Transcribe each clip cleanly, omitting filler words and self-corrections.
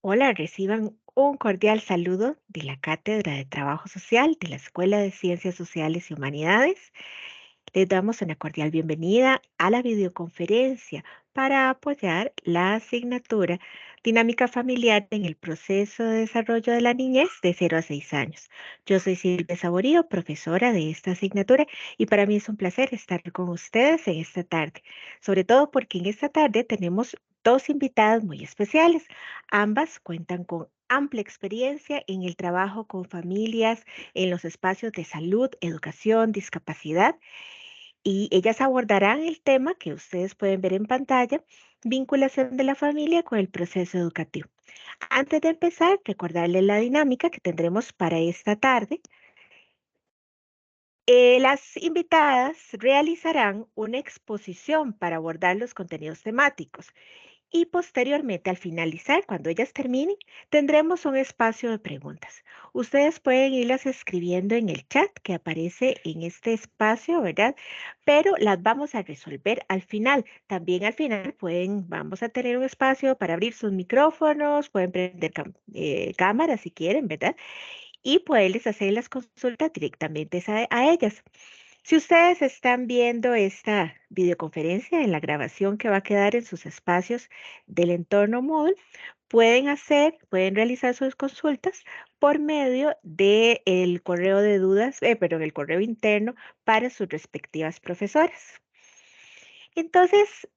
Hola, reciban un cordial saludo de la Cátedra de Trabajo Social de la Escuela de Ciencias Sociales y Humanidades. Les damos una cordial bienvenida a la videoconferencia para apoyar la asignatura Dinámica Familiar en el proceso de desarrollo de la niñez de 0 a 6 años. Yo soy Silvia Saborío, profesora de esta asignatura, y para mí es un placer estar con ustedes en esta tarde, sobre todo porque en esta tarde tenemos dos invitadas muy especiales. Ambas cuentan con amplia experiencia en el trabajo con familias en los espacios de salud, educación, discapacidad, y ellas abordarán el tema que ustedes pueden ver en pantalla: vinculación de la familia con el proceso educativo. Antes de empezar, recordarles la dinámica que tendremos para esta tarde. Las invitadas realizarán una exposición para abordar los contenidos temáticos. Y posteriormente, al finalizar, cuando ellas terminen, tendremos un espacio de preguntas. Ustedes pueden irlas escribiendo en el chat que aparece en este espacio, ¿verdad? Pero las vamos a resolver al final. También al final vamos a tener un espacio para abrir sus micrófonos, pueden prender cámaras si quieren, ¿verdad? Y poderles hacer las consultas directamente a ellas. Si ustedes están viendo esta videoconferencia en la grabación que va a quedar en sus espacios del entorno Moodle, pueden realizar sus consultas por medio del correo de dudas, perdón, el correo interno para sus respectivas profesoras. Entonces,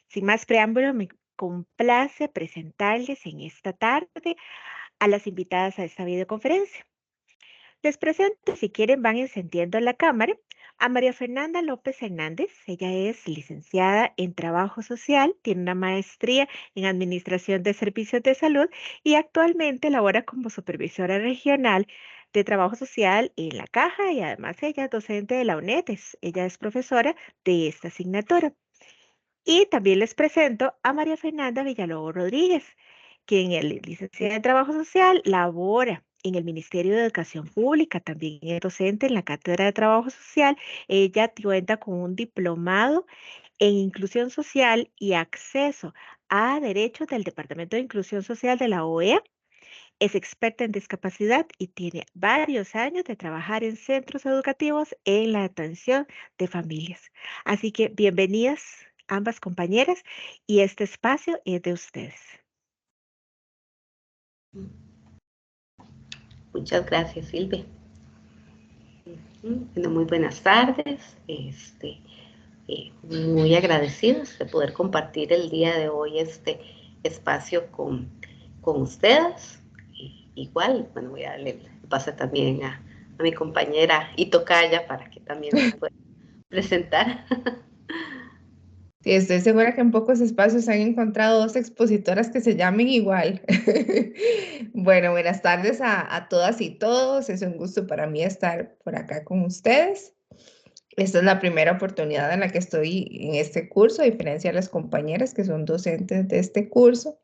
sin más preámbulo, me complace presentarles en esta tarde a las invitadas a esta videoconferencia. Les presento, si quieren, van encendiendo la cámara, a María Fernanda López Hernández. Ella es licenciada en Trabajo Social, tiene una maestría en Administración de Servicios de Salud y actualmente labora como supervisora regional de Trabajo Social en La Caja, y además ella es docente de la UNED. Ella es profesora de esta asignatura. Y también les presento a María Fernanda Villalobos Rodríguez, quien es licenciada en Trabajo Social, labora en el Ministerio de Educación Pública, también es docente en la Cátedra de Trabajo Social. Ella cuenta con un diplomado en Inclusión Social y Acceso a Derechos del Departamento de Inclusión Social de la OEA. Es experta en discapacidad y tiene varios años de trabajar en centros educativos en la atención de familias. Así que bienvenidas ambas compañeras, y este espacio es de ustedes. Muchas gracias, Silvia. Bueno, muy buenas tardes. Muy agradecidos de poder compartir el día de hoy este espacio con ustedes. Igual, bueno, voy a darle el pase también a mi compañera y tocaya para que también se pueda presentar. Sí, estoy segura que en pocos espacios han encontrado dos expositoras que se llamen igual. Bueno, buenas tardes a todas y todos. Es un gusto para mí estar por acá con ustedes. Esta es la primera oportunidad en la que estoy en este curso, a diferencia de las compañeras que son docentes de este curso.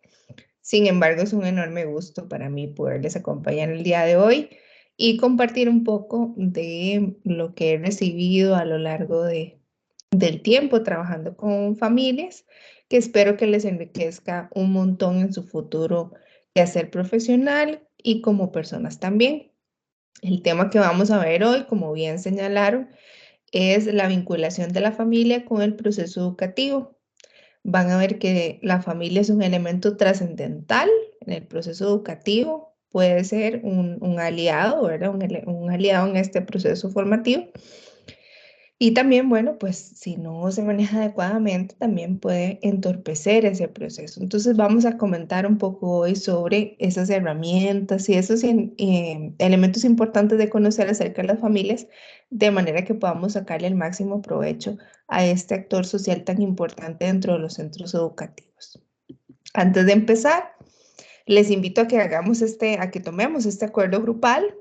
Sin embargo, es un enorme gusto para mí poderles acompañar el día de hoy y compartir un poco de lo que he recibido a lo largo del tiempo trabajando con familias, que espero que les enriquezca un montón en su futuro quehacer profesional y como personas también. El tema que vamos a ver hoy, como bien señalaron, es la vinculación de la familia con el proceso educativo. Van a ver que la familia es un elemento trascendental en el proceso educativo, puede ser un aliado, ¿verdad? Un aliado en este proceso formativo. Y también, bueno, pues si no se maneja adecuadamente, también puede entorpecer ese proceso. Entonces vamos a comentar un poco hoy sobre esas herramientas y esos elementos importantes de conocer acerca de las familias, de manera que podamos sacarle el máximo provecho a este actor social tan importante dentro de los centros educativos. Antes de empezar, les invito a que a que tomemos este acuerdo grupal,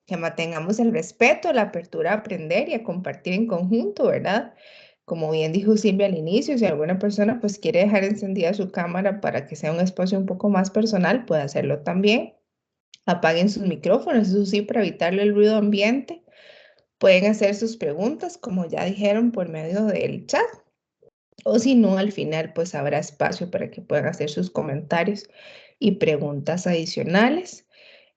que mantengamos el respeto, la apertura a aprender y a compartir en conjunto, ¿verdad? Como bien dijo Silvia al inicio, si alguna persona pues quiere dejar encendida su cámara para que sea un espacio un poco más personal, puede hacerlo también. Apaguen sus micrófonos, eso sí, para evitarle el ruido ambiente. Pueden hacer sus preguntas, como ya dijeron, por medio del chat. O si no, al final pues habrá espacio para que puedan hacer sus comentarios y preguntas adicionales.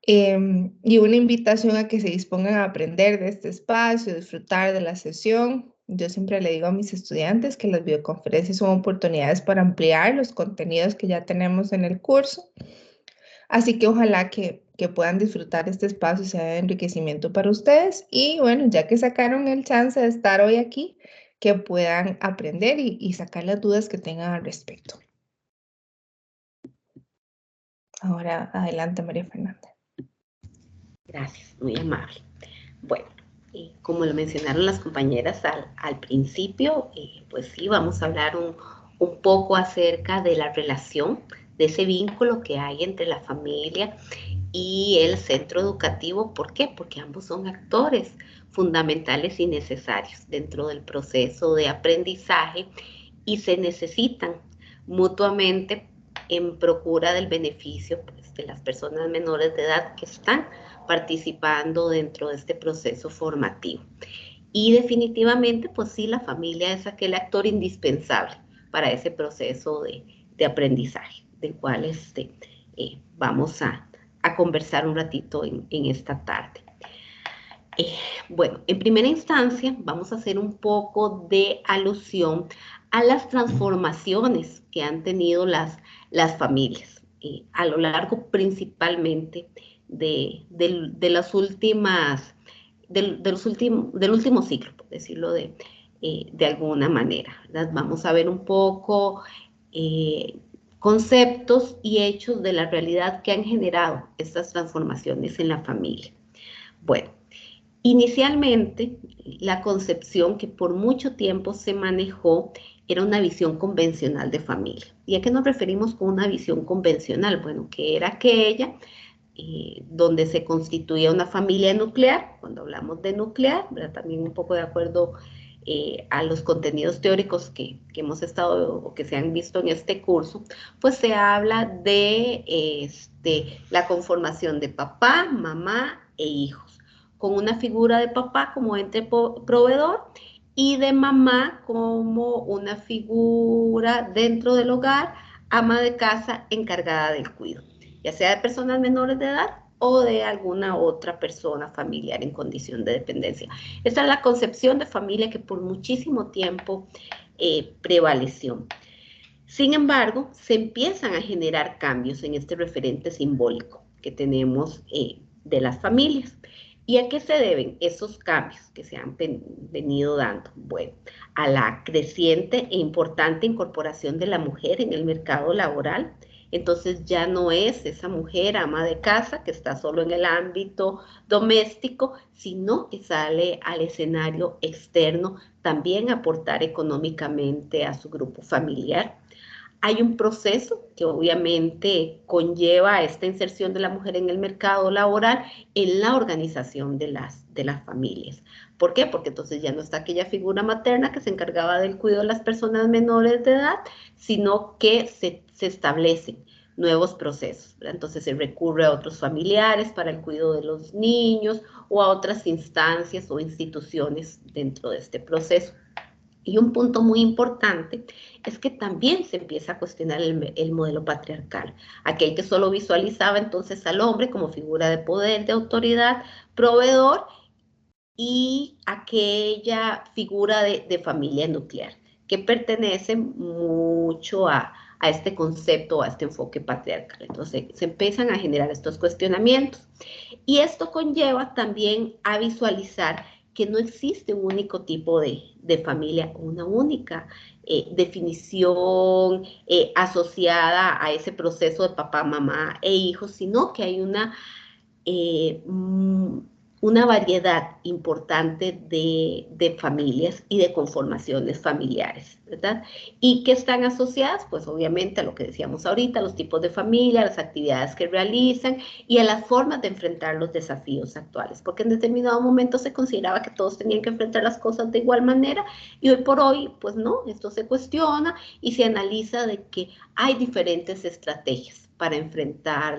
Y una invitación a que se dispongan a aprender de este espacio, disfrutar de la sesión. Yo siempre le digo a mis estudiantes que las videoconferencias son oportunidades para ampliar los contenidos que ya tenemos en el curso. Así que ojalá que puedan disfrutar este espacio y sea de enriquecimiento para ustedes. Y bueno, ya que sacaron el chance de estar hoy aquí, que puedan aprender y sacar las dudas que tengan al respecto. Ahora, adelante, María Fernanda. Gracias, muy amable. Bueno, como lo mencionaron las compañeras al principio, pues sí, vamos a hablar un poco acerca de la relación, de ese vínculo que hay entre la familia y el centro educativo. ¿Por qué? Porque ambos son actores fundamentales y necesarios dentro del proceso de aprendizaje y se necesitan mutuamente en procura del beneficio, pues, de las personas menores de edad que están participando dentro de este proceso formativo. Y definitivamente, pues sí, la familia es aquel actor indispensable para ese proceso de aprendizaje, del cual vamos a conversar un ratito en esta tarde. Bueno, en primera instancia vamos a hacer un poco de alusión a las transformaciones que han tenido las familias a lo largo principalmente del último ciclo, por decirlo de alguna manera, ¿verdad? Vamos a ver un poco conceptos y hechos de la realidad que han generado estas transformaciones en la familia. Bueno, inicialmente, la concepción que por mucho tiempo se manejó era una visión convencional de familia. ¿Y a qué nos referimos con una visión convencional? Bueno, que era aquella donde se constituía una familia nuclear. Cuando hablamos de nuclear, ¿verdad? También un poco de acuerdo a los contenidos teóricos que hemos estado o que se han visto en este curso, pues se habla de la conformación de papá, mamá e hijos, con una figura de papá como ente proveedor y de mamá como una figura dentro del hogar, ama de casa encargada del cuidado, ya sea de personas menores de edad o de alguna otra persona familiar en condición de dependencia. Esa es la concepción de familia que por muchísimo tiempo prevaleció. Sin embargo, se empiezan a generar cambios en este referente simbólico que tenemos de las familias. ¿Y a qué se deben esos cambios que se han venido dando? Bueno, a la creciente e importante incorporación de la mujer en el mercado laboral. Entonces ya no es esa mujer ama de casa que está solo en el ámbito doméstico, sino que sale al escenario externo también a aportar económicamente a su grupo familiar. Hay un proceso que obviamente conlleva esta inserción de la mujer en el mercado laboral en la organización de las familias. ¿Por qué? Porque entonces ya no está aquella figura materna que se encargaba del cuidado de las personas menores de edad, sino que se establecen nuevos procesos, ¿verdad? Entonces se recurre a otros familiares para el cuidado de los niños o a otras instancias o instituciones dentro de este proceso. Y un punto muy importante es que también se empieza a cuestionar el modelo patriarcal, aquel que solo visualizaba entonces al hombre como figura de poder, de autoridad, proveedor, y aquella figura de familia nuclear, que pertenece mucho a este concepto, a este enfoque patriarcal. Entonces se empiezan a generar estos cuestionamientos. Y esto conlleva también a visualizar que no existe un único tipo de familia, una única definición asociada a ese proceso de papá, mamá e hijos, sino que hay una variedad importante de familias y de conformaciones familiares, ¿verdad? Y que están asociadas, pues obviamente a lo que decíamos ahorita, a los tipos de familia, a las actividades que realizan y a las formas de enfrentar los desafíos actuales, porque en determinado momento se consideraba que todos tenían que enfrentar las cosas de igual manera y hoy por hoy, pues no, esto se cuestiona y se analiza de que hay diferentes estrategias para enfrentar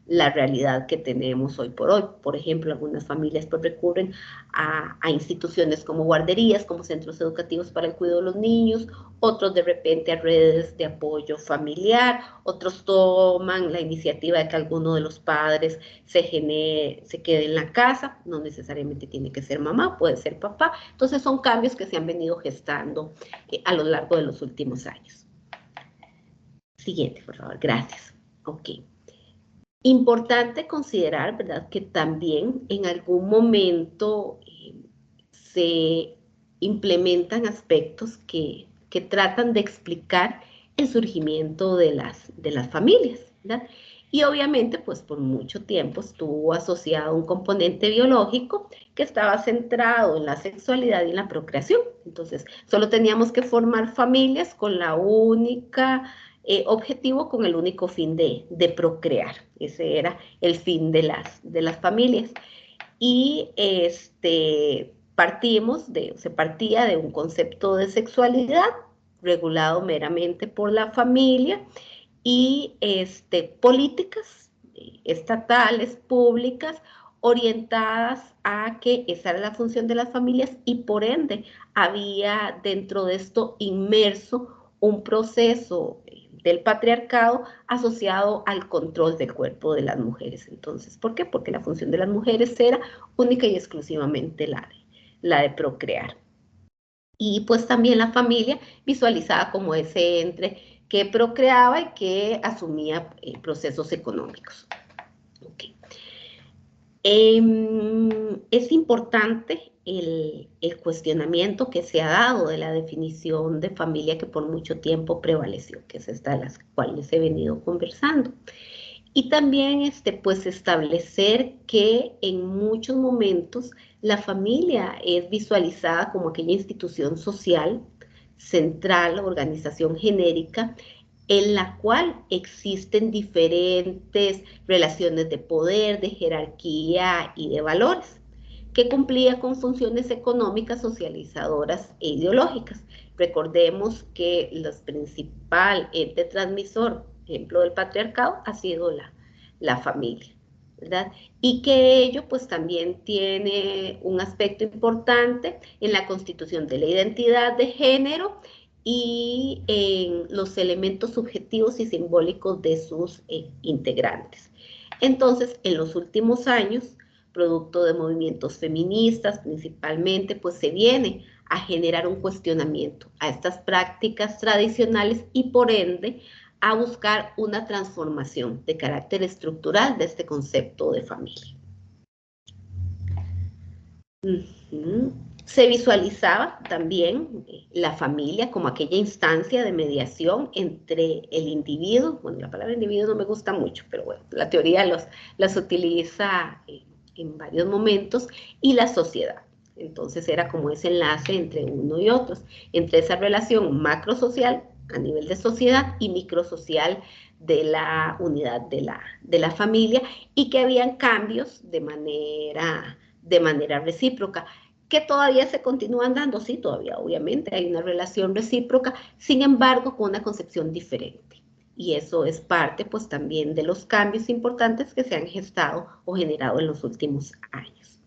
la realidad que tenemos hoy por hoy. Por ejemplo, algunas familias pues recurren a instituciones como guarderías, como centros educativos para el cuidado de los niños, otros de repente a redes de apoyo familiar, otros toman la iniciativa de que alguno de los padres se quede en la casa, no necesariamente tiene que ser mamá, puede ser papá. Entonces son cambios que se han venido gestando a lo largo de los últimos años. Siguiente, por favor, gracias. Ok. Importante considerar, ¿verdad?, que también en algún momento se implementan aspectos que tratan de explicar el surgimiento de las familias, ¿verdad? Y obviamente, pues por mucho tiempo estuvo asociado a un componente biológico que estaba centrado en la sexualidad y en la procreación. Entonces, solo teníamos que formar familias con la única objetivo, con el único fin de procrear. Ese era el fin de las familias. Y se partía de un concepto de sexualidad regulado meramente por la familia y políticas estatales, públicas, orientadas a que esa era la función de las familias y por ende había dentro de esto inmerso un proceso del patriarcado asociado al control del cuerpo de las mujeres. Entonces, ¿por qué? Porque la función de las mujeres era única y exclusivamente la de procrear. Y pues también la familia visualizada como ese ente que procreaba y que asumía procesos económicos. Okay. Es importante el cuestionamiento que se ha dado de la definición de familia que por mucho tiempo prevaleció, que es esta de las cuales he venido conversando. Y también pues establecer que en muchos momentos la familia es visualizada como aquella institución social, central, organización genérica, en la cual existen diferentes relaciones de poder, de jerarquía y de valores, que cumplía con funciones económicas, socializadoras e ideológicas. Recordemos que el principal ente transmisor, ejemplo del patriarcado, ha sido la familia, ¿verdad? Y que ello pues también tiene un aspecto importante en la constitución de la identidad de género y en los elementos subjetivos y simbólicos de sus integrantes. Entonces, en los últimos años, producto de movimientos feministas principalmente, pues se viene a generar un cuestionamiento a estas prácticas tradicionales y por ende a buscar una transformación de carácter estructural de este concepto de familia. Se visualizaba también la familia como aquella instancia de mediación entre el individuo, bueno, la palabra individuo no me gusta mucho, pero bueno, la teoría las utiliza en varios momentos, y la sociedad. Entonces era como ese enlace entre uno y otros, entre esa relación macrosocial a nivel de sociedad y microsocial de la unidad de la familia, y que habían cambios de manera recíproca, que todavía se continúan dando, sí, todavía obviamente hay una relación recíproca, sin embargo con una concepción diferente. Y eso es parte pues también de los cambios importantes que se han gestado o generado en los últimos años.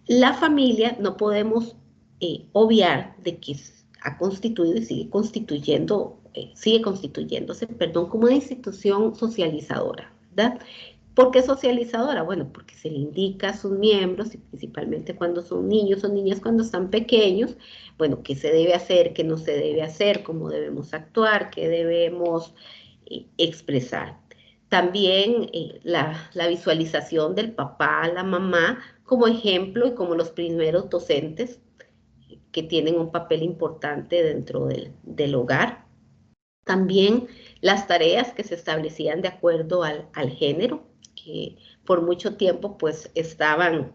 La familia no podemos obviar de que ha constituido y sigue constituyéndose, como una institución socializadora, ¿verdad? ¿Por qué socializadora? Bueno, porque se le indica a sus miembros, y principalmente cuando son niños o niñas, cuando están pequeños, bueno, qué se debe hacer, qué no se debe hacer, cómo debemos actuar, qué debemos expresar. También la visualización del papá, la mamá, como ejemplo y como los primeros docentes que tienen un papel importante dentro del hogar. También las tareas que se establecían de acuerdo al género, que por mucho tiempo pues estaban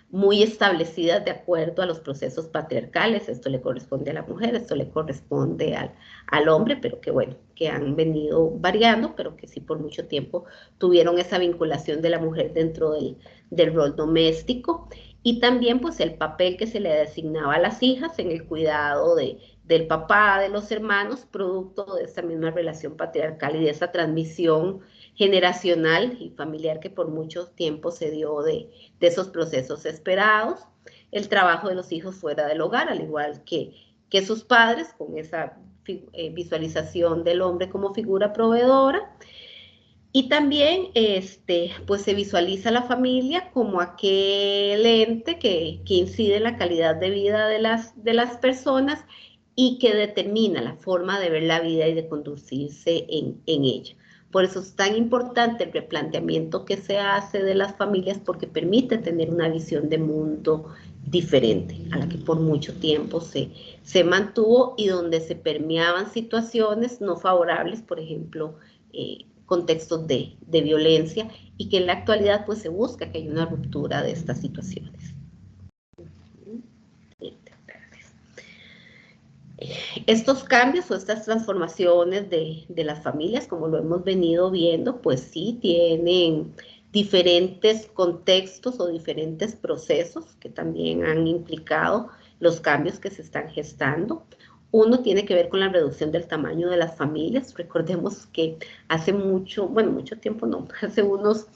muy establecidas de acuerdo a los procesos patriarcales. Esto le corresponde a la mujer, esto le corresponde al hombre, pero que bueno, que han venido variando, pero que sí por mucho tiempo tuvieron esa vinculación de la mujer dentro del rol doméstico. Y también pues el papel que se le designaba a las hijas en el cuidado de del papá, de los hermanos, producto de esta misma relación patriarcal y de esa transmisión generacional y familiar que por mucho tiempo se dio de esos procesos esperados. El trabajo de los hijos fuera del hogar, al igual que sus padres, con esa visualización del hombre como figura proveedora. Y también pues se visualiza la familia como aquel ente que incide en la calidad de vida de las personas y que determina la forma de ver la vida y de conducirse en ella. Por eso es tan importante el replanteamiento que se hace de las familias, porque permite tener una visión de mundo diferente a la que por mucho tiempo se mantuvo y donde se permeaban situaciones no favorables, por ejemplo, contextos de violencia, y que en la actualidad pues se busca que haya una ruptura de estas situaciones. Estos cambios o estas transformaciones de las familias, como lo hemos venido viendo, pues sí tienen diferentes contextos o diferentes procesos que también han implicado los cambios que se están gestando. Uno tiene que ver con la reducción del tamaño de las familias. Recordemos que hace mucho tiempo no, hace unos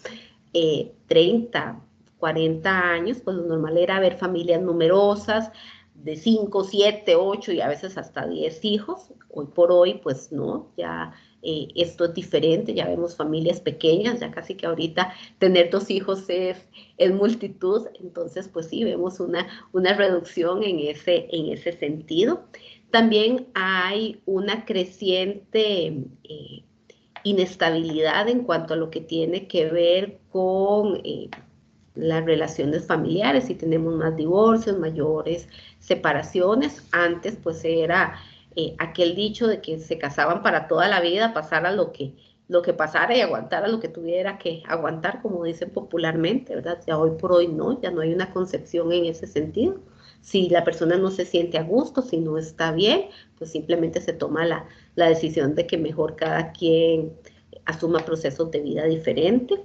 30, 40 años, pues lo normal era ver familias numerosas, de 5, 7, 8 y a veces hasta 10 hijos. Hoy por hoy, pues no, ya esto es diferente, ya vemos familias pequeñas, ya casi que ahorita tener 2 hijos es multitud, entonces pues sí, vemos una reducción en ese sentido. También hay una creciente inestabilidad en cuanto a lo que tiene que ver con las relaciones familiares, y tenemos más divorcios, mayores separaciones. Antes pues era aquel dicho de que se casaban para toda la vida, pasara lo que pasara y aguantara lo que tuviera que aguantar, como dicen popularmente, ¿verdad? Ya hoy por hoy no, ya no hay una concepción en ese sentido. Si la persona no se siente a gusto, si no está bien, pues simplemente se toma la decisión de que mejor cada quien asuma procesos de vida diferentes.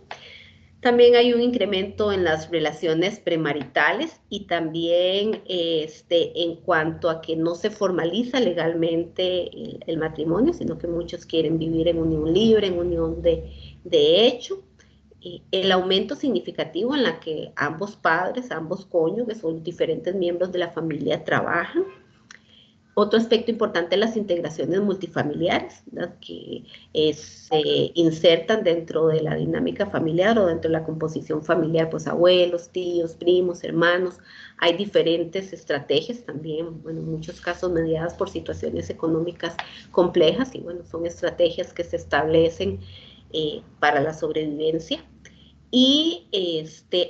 También hay un incremento en las relaciones premaritales y también en cuanto a que no se formaliza legalmente el matrimonio, sino que muchos quieren vivir en unión libre, en unión de hecho. El aumento significativo en la que ambos padres, ambos cónyuges, son diferentes miembros de la familia, trabajan. Otro aspecto importante es las integraciones multifamiliares, ¿verdad? Que se insertan dentro de la dinámica familiar o dentro de la composición familiar, pues abuelos, tíos, primos, hermanos. Hay diferentes estrategias también, bueno, en muchos casos mediadas por situaciones económicas complejas, y bueno, son estrategias que se establecen para la sobrevivencia. Y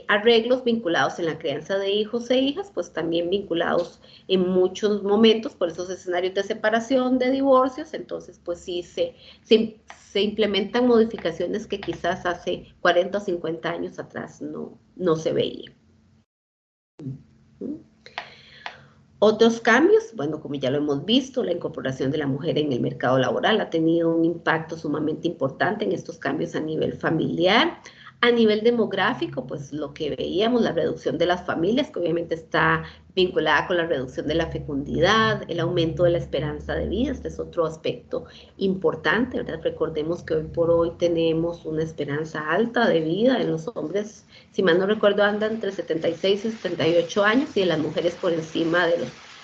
arreglos vinculados en la crianza de hijos e hijas, pues también vinculados en muchos momentos por esos escenarios de separación, de divorcios. Entonces pues sí se implementan modificaciones que quizás hace 40 o 50 años atrás no se veían. Otros cambios, bueno, como ya lo hemos visto, la incorporación de la mujer en el mercado laboral ha tenido un impacto sumamente importante en estos cambios a nivel familiar. A nivel demográfico, pues lo que veíamos, la reducción de las familias, que obviamente está vinculada con la reducción de la fecundidad, el aumento de la esperanza de vida. Este es otro aspecto importante, ¿verdad? Recordemos que hoy por hoy tenemos una esperanza alta de vida en los hombres, si mal no recuerdo, andan entre 76 y 78 años, y en las mujeres por encima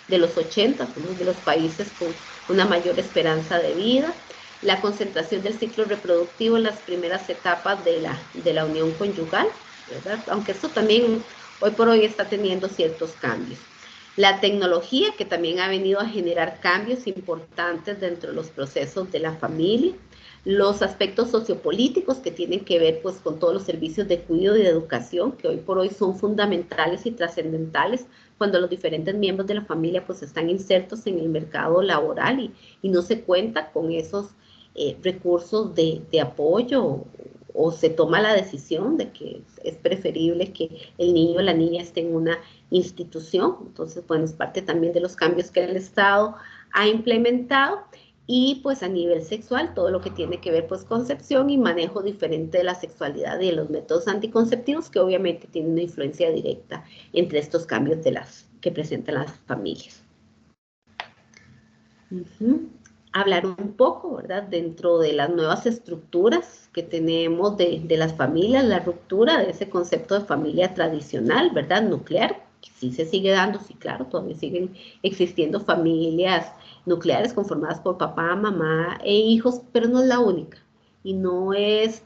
de los 80, somos de los países con una mayor esperanza de vida. La concentración del ciclo reproductivo en las primeras etapas de la unión conyugal, ¿verdad? Aunque esto también hoy por hoy está teniendo ciertos cambios. La tecnología, que también ha venido a generar cambios importantes dentro de los procesos de la familia. Los aspectos sociopolíticos que tienen que ver pues con todos los servicios de cuidado y de educación, que hoy por hoy son fundamentales y trascendentales cuando los diferentes miembros de la familia pues están insertos en el mercado laboral y no se cuenta con esos recursos de apoyo, o se toma la decisión de que es preferible que el niño o la niña esté en una institución. Entonces, bueno, es parte también de los cambios que el Estado ha implementado. Y pues a nivel sexual, todo lo que tiene que ver pues concepción y manejo diferente de la sexualidad y de los métodos anticonceptivos, que obviamente tienen una influencia directa entre estos cambios que presentan las familias. Hablar un poco, ¿verdad? Dentro de las nuevas estructuras que tenemos de las familias, la ruptura de ese concepto de familia tradicional, ¿verdad? Nuclear, que sí se sigue dando, sí, claro, todavía siguen existiendo familias nucleares conformadas por papá, mamá e hijos, pero no es la única. Y no es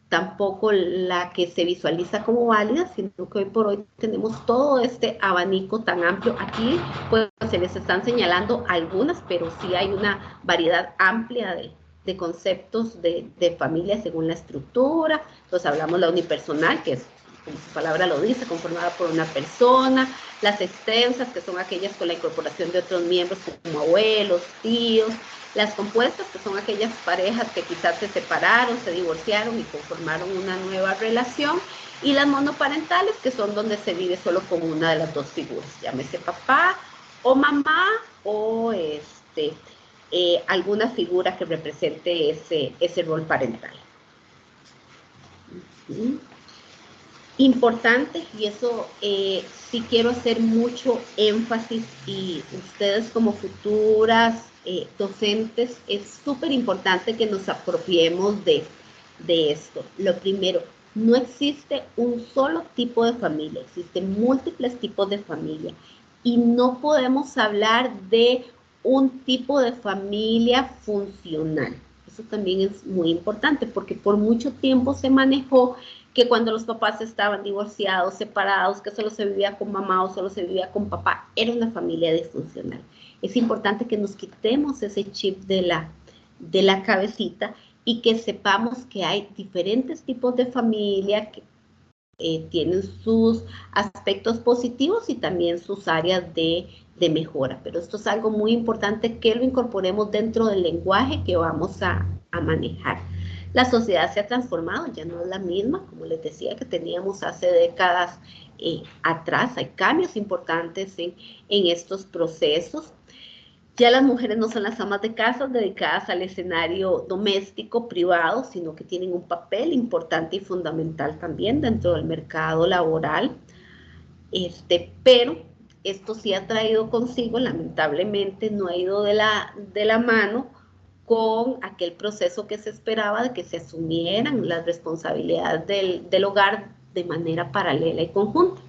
tampoco la que se visualiza como válida, sino que hoy por hoy tenemos todo este abanico tan amplio. Aquí pues se les están señalando algunas, pero sí hay una variedad amplia de conceptos de familia según la estructura. Entonces hablamos la unipersonal, que es, como su palabra lo dice, conformada por una persona, las extensas, que son aquellas con la incorporación de otros miembros como abuelos, tíos, las compuestas, que son aquellas parejas que quizás se separaron, se divorciaron y conformaron una nueva relación, y las monoparentales, que son donde se vive solo con una de las dos figuras, llámese papá o mamá o alguna figura que represente ese rol parental. Importante, y eso sí quiero hacer mucho énfasis, y ustedes como futuras docentes, es súper importante que nos apropiemos de esto. Lo primero, no existe un solo tipo de familia, existen múltiples tipos de familia, y no podemos hablar de un tipo de familia funcional. Eso también es muy importante, porque por mucho tiempo se manejó que cuando los papás estaban divorciados, separados, que solo se vivía con mamá o solo se vivía con papá, era una familia disfuncional. Es importante que nos quitemos ese chip de la cabecita y que sepamos que hay diferentes tipos de familia que tienen sus aspectos positivos y también sus áreas de mejora. Pero esto es algo muy importante que lo incorporemos dentro del lenguaje que vamos a manejar. La sociedad se ha transformado, ya no es la misma, como les decía, que teníamos hace décadas atrás. Hay cambios importantes en estos procesos. Ya las mujeres no son las amas de casa dedicadas al escenario doméstico privado, sino que tienen un papel importante y fundamental también dentro del mercado laboral. Pero esto sí ha traído consigo, lamentablemente, no ha ido de la mano con aquel proceso que se esperaba de que se asumieran las responsabilidades del hogar de manera paralela y conjunta.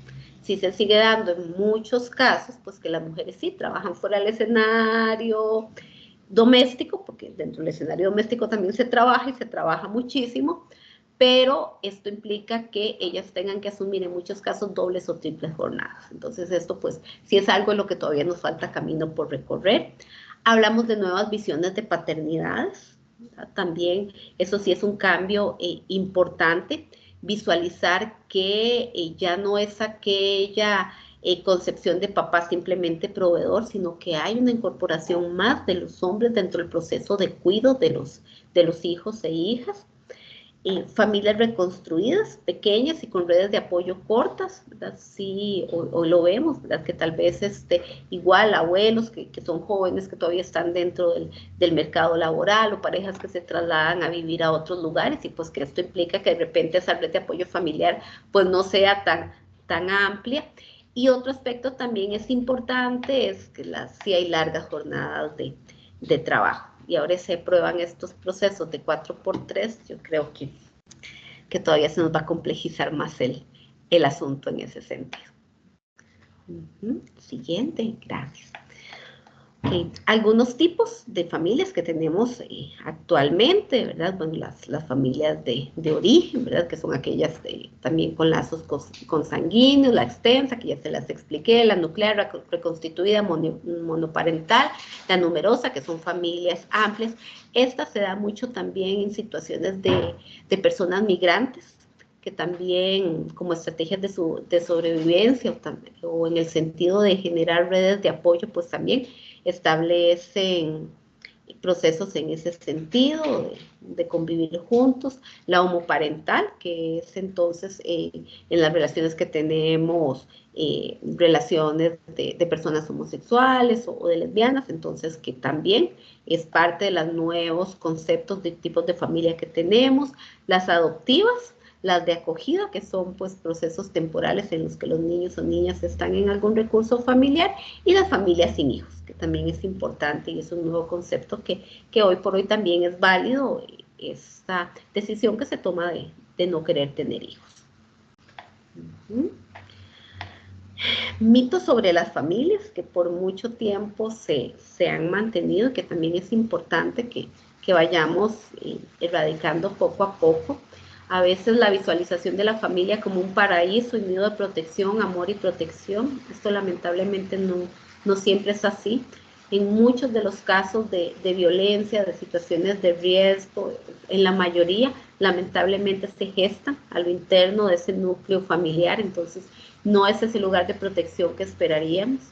Sí se sigue dando en muchos casos, pues que las mujeres sí trabajan fuera del escenario doméstico, porque dentro del escenario doméstico también se trabaja y se trabaja muchísimo, pero esto implica que ellas tengan que asumir en muchos casos dobles o triples jornadas. Entonces esto pues sí es algo en lo que todavía nos falta camino por recorrer. Hablamos de nuevas visiones de paternidades, ¿verdad? También eso sí es un cambio importante, visualizar que ya no es aquella concepción de papá simplemente proveedor, sino que hay una incorporación más de los hombres dentro del proceso de cuidado de los hijos e hijas. Familias reconstruidas, pequeñas y con redes de apoyo cortas, ¿verdad? Sí, hoy lo vemos, ¿verdad? Que tal vez igual abuelos que son jóvenes que todavía están dentro del mercado laboral, o parejas que se trasladan a vivir a otros lugares, y pues que esto implica que de repente esa red de apoyo familiar pues no sea tan amplia. Y otro aspecto también es importante, es que sí hay largas jornadas de trabajo. Y ahora se prueban estos procesos de 4x3, yo creo que todavía se nos va a complejizar más el asunto en ese sentido. Siguiente, gracias. Algunos tipos de familias que tenemos actualmente, ¿verdad? Bueno, las familias de origen, ¿verdad? Que son aquellas también con lazos consanguíneos, la extensa, que ya se las expliqué, la nuclear, reconstituida, monoparental, la numerosa, que son familias amplias. Esta se da mucho también en situaciones de personas migrantes, que también como estrategias de sobrevivencia o en el sentido de generar redes de apoyo, pues también establecen procesos en ese sentido de convivir juntos. La homoparental, que es entonces en las relaciones que tenemos, relaciones de personas homosexuales o de lesbianas, entonces que también es parte de los nuevos conceptos de tipos de familia que tenemos. Las adoptivas, las de acogida, que son pues procesos temporales en los que los niños o niñas están en algún recurso familiar, y las familias sin hijos, que también es importante y es un nuevo concepto que hoy por hoy también es válido, esta decisión que se toma de no querer tener hijos. Mitos sobre las familias que por mucho tiempo se han mantenido, que también es importante que vayamos erradicando poco a poco. A veces la visualización de la familia como un paraíso y nido de protección, amor y protección. Esto lamentablemente no siempre es así. En muchos de los casos de violencia, de situaciones de riesgo, en la mayoría lamentablemente se gestan a lo interno de ese núcleo familiar, entonces no es ese lugar de protección que esperaríamos.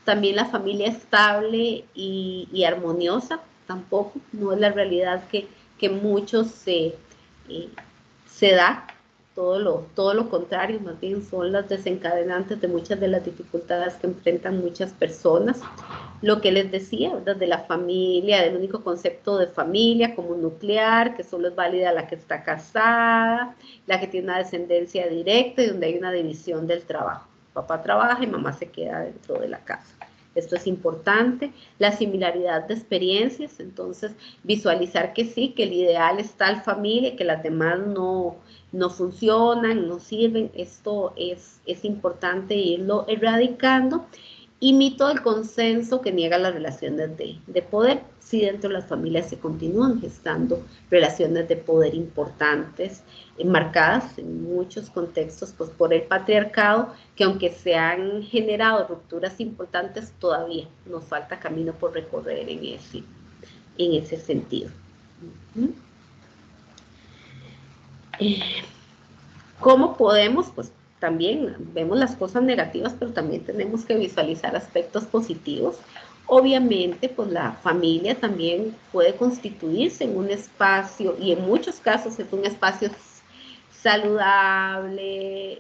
También la familia estable y armoniosa tampoco, no es la realidad que muchos se da, todo lo contrario, más bien son las desencadenantes de muchas de las dificultades que enfrentan muchas personas. Lo que les decía, ¿verdad? De la familia, del único concepto de familia como nuclear, que solo es válida la que está casada, la que tiene una descendencia directa y donde hay una división del trabajo. Papá trabaja y mamá se queda dentro de la casa. Esto es importante. La similaridad de experiencias, entonces visualizar que sí, que el ideal es tal familia y que las demás no funcionan, no sirven. Esto es importante irlo erradicando. Y mito del consenso que niega las relaciones de poder. Si dentro de las familias se continúan gestando relaciones de poder importantes, marcadas en muchos contextos pues, por el patriarcado, que aunque se han generado rupturas importantes, todavía nos falta camino por recorrer en ese sentido. ¿Cómo podemos? Pues también vemos las cosas negativas, pero también tenemos que visualizar aspectos positivos. Obviamente, pues la familia también puede constituirse en un espacio, y en muchos casos es un espacio saludable,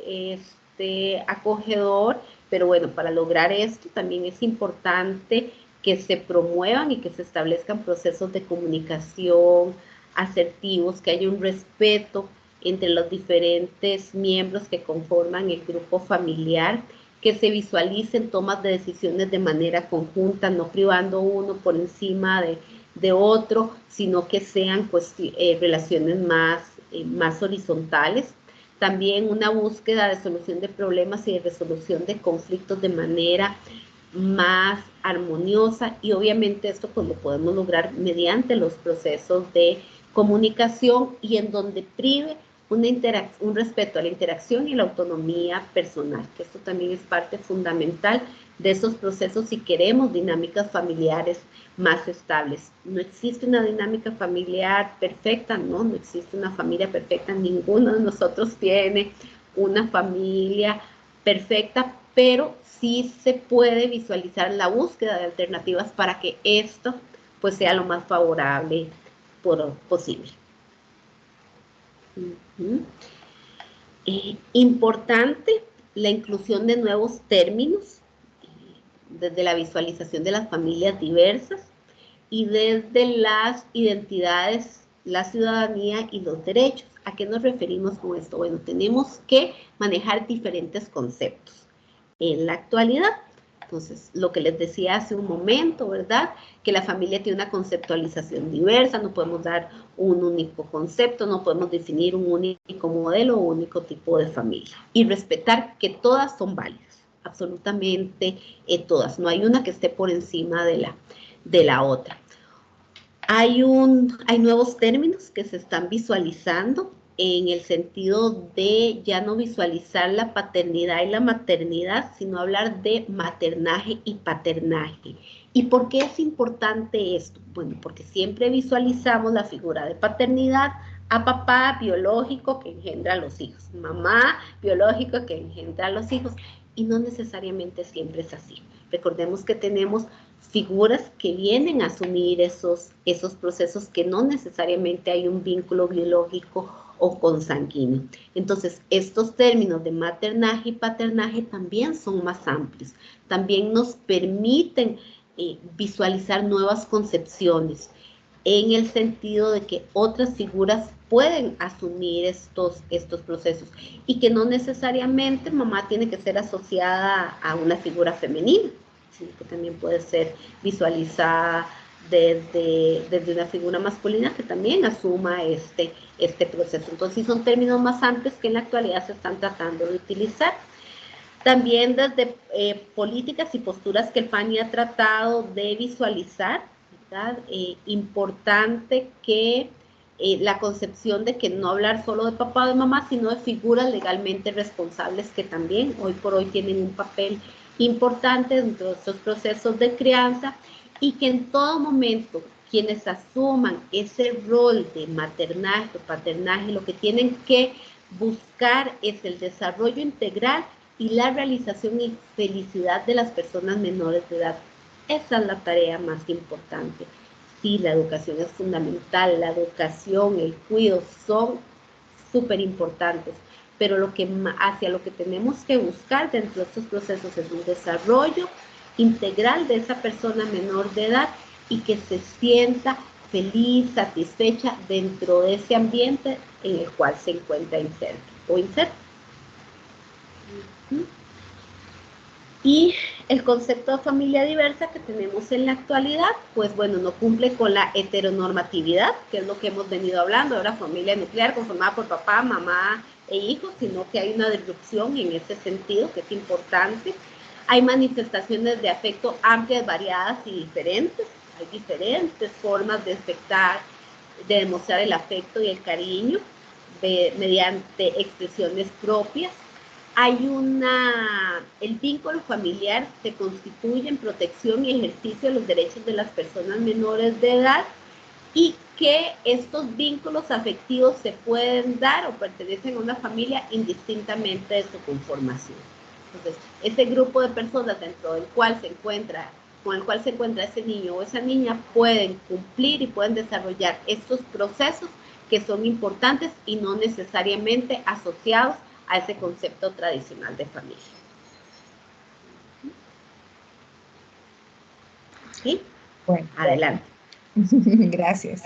acogedor, pero bueno, para lograr esto también es importante que se promuevan y que se establezcan procesos de comunicación asertivos, que haya un respeto entre los diferentes miembros que conforman el grupo familiar, que se visualicen tomas de decisiones de manera conjunta, no privando uno por encima de otro, sino que sean pues, relaciones más horizontales. También una búsqueda de solución de problemas y de resolución de conflictos de manera más armoniosa, y obviamente esto pues lo podemos lograr mediante los procesos de comunicación y en donde prive un respeto a la interacción y la autonomía personal, que esto también es parte fundamental de esos procesos si queremos dinámicas familiares más estables. No existe una dinámica familiar perfecta, no existe una familia perfecta, ninguno de nosotros tiene una familia perfecta, pero sí se puede visualizar la búsqueda de alternativas para que esto pues sea lo más favorable posible. Importante la inclusión de nuevos términos desde la visualización de las familias diversas y desde las identidades, la ciudadanía y los derechos. ¿A qué nos referimos con esto? Bueno, tenemos que manejar diferentes conceptos en la actualidad. Entonces, lo que les decía hace un momento, ¿verdad? Que la familia tiene una conceptualización diversa, no podemos dar un único concepto, no podemos definir un único modelo o único tipo de familia. Y respetar que todas son válidas, absolutamente todas. No hay una que esté por encima de la otra. Hay nuevos términos que se están visualizando en el sentido de ya no visualizar la paternidad y la maternidad, sino hablar de maternaje y paternaje. ¿Y por qué es importante esto? Bueno, porque siempre visualizamos la figura de paternidad a papá biológico que engendra a los hijos, mamá biológico que engendra a los hijos, y no necesariamente siempre es así. Recordemos que tenemos figuras que vienen a asumir esos procesos, que no necesariamente hay un vínculo biológico o consanguíneo. Entonces, estos términos de maternaje y paternaje también son más amplios. También nos permiten visualizar nuevas concepciones. en el sentido de que otras figuras pueden asumir estos procesos y que no necesariamente mamá tiene que ser asociada a una figura femenina, sino que también puede ser visualizada desde una figura masculina que también asuma este proceso. Entonces, sí son términos más amplios que en la actualidad se están tratando de utilizar. También desde políticas y posturas que el PANI ha tratado de visualizar, ¿verdad? Importante que la concepción de que no hablar solo de papá o de mamá, sino de figuras legalmente responsables que también hoy por hoy tienen un papel importante dentro de estos procesos de crianza y que en todo momento quienes asuman ese rol de maternaje o paternaje, lo que tienen que buscar es el desarrollo integral y la realización y felicidad de las personas menores de edad. Esa es la tarea más importante. Sí, la educación es fundamental, la educación, el cuidado son súper importantes, pero hacia lo que tenemos que buscar dentro de estos procesos es un desarrollo integral de esa persona menor de edad y que se sienta feliz, satisfecha dentro de ese ambiente en el cual se encuentra inserto o inserto. Y el concepto de familia diversa que tenemos en la actualidad, pues bueno, no cumple con la heteronormatividad, que es lo que hemos venido hablando, de la familia nuclear conformada por papá, mamá e hijos, sino que hay una disrupción en ese sentido, que es importante. Hay manifestaciones de afecto amplias, variadas y diferentes. Hay diferentes formas de afectar, de demostrar el afecto y el cariño mediante expresiones propias. El vínculo familiar se constituye en protección y ejercicio de los derechos de las personas menores de edad y que estos vínculos afectivos se pueden dar o pertenecen a una familia indistintamente de su conformación. Entonces, ese grupo de personas dentro del cual con el cual se encuentra ese niño o esa niña pueden cumplir y pueden desarrollar estos procesos que son importantes y no necesariamente asociados a ese concepto tradicional de familia. ¿Sí? Bueno, adelante. Gracias.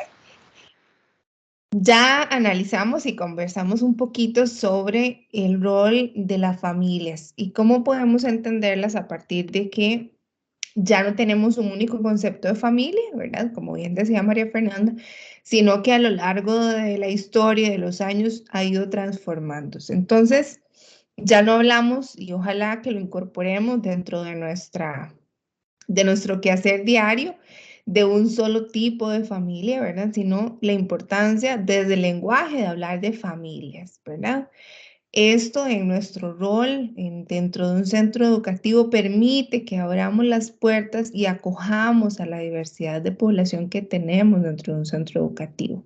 Ya analizamos y conversamos un poquito sobre el rol de las familias y cómo podemos entenderlas a partir de que ya no tenemos un único concepto de familia, ¿verdad? Como bien decía María Fernanda, sino que a lo largo de la historia de los años ha ido transformándose. Entonces, ya no hablamos y ojalá que lo incorporemos dentro de nuestro quehacer diario de un solo tipo de familia, ¿verdad? Sino la importancia desde el lenguaje de hablar de familias, ¿verdad? Esto en nuestro rol dentro de un centro educativo permite que abramos las puertas y acojamos a la diversidad de población que tenemos dentro de un centro educativo.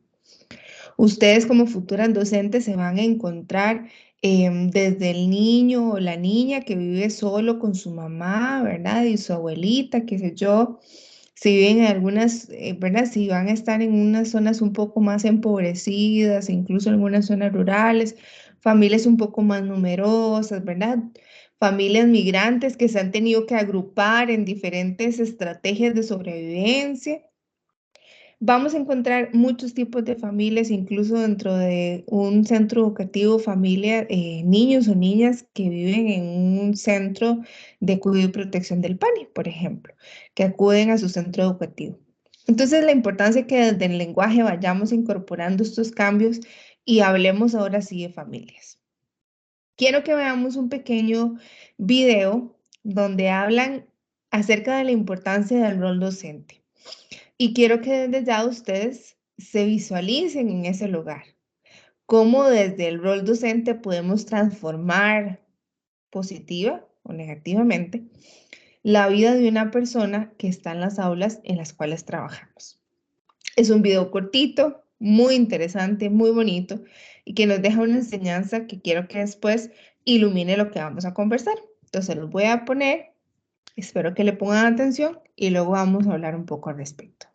Ustedes como futuras docentes se van a encontrar desde el niño o la niña que vive solo con su mamá, ¿verdad? Y su abuelita, qué sé yo. Si viven en algunas, ¿verdad? Si van a estar en unas zonas un poco más empobrecidas, incluso en algunas zonas rurales, familias un poco más numerosas, ¿verdad? Familias migrantes que se han tenido que agrupar en diferentes estrategias de sobrevivencia. Vamos a encontrar muchos tipos de familias, incluso dentro de un centro educativo, familia, niños o niñas que viven en un centro de cuidado y protección del PANI, por ejemplo, que acuden a su centro educativo. Entonces, la importancia es que desde el lenguaje vayamos incorporando estos cambios y hablemos ahora sí de familias. Quiero que veamos un pequeño video donde hablan acerca de la importancia del rol docente. Y quiero que desde ya ustedes se visualicen en ese lugar. Cómo desde el rol docente podemos transformar positiva o negativamente la vida de una persona que está en las aulas en las cuales trabajamos. Es un video cortito, muy interesante, muy bonito y que nos deja una enseñanza que quiero que después ilumine lo que vamos a conversar. Entonces los voy a poner, espero que le pongan atención y luego vamos a hablar un poco al respecto.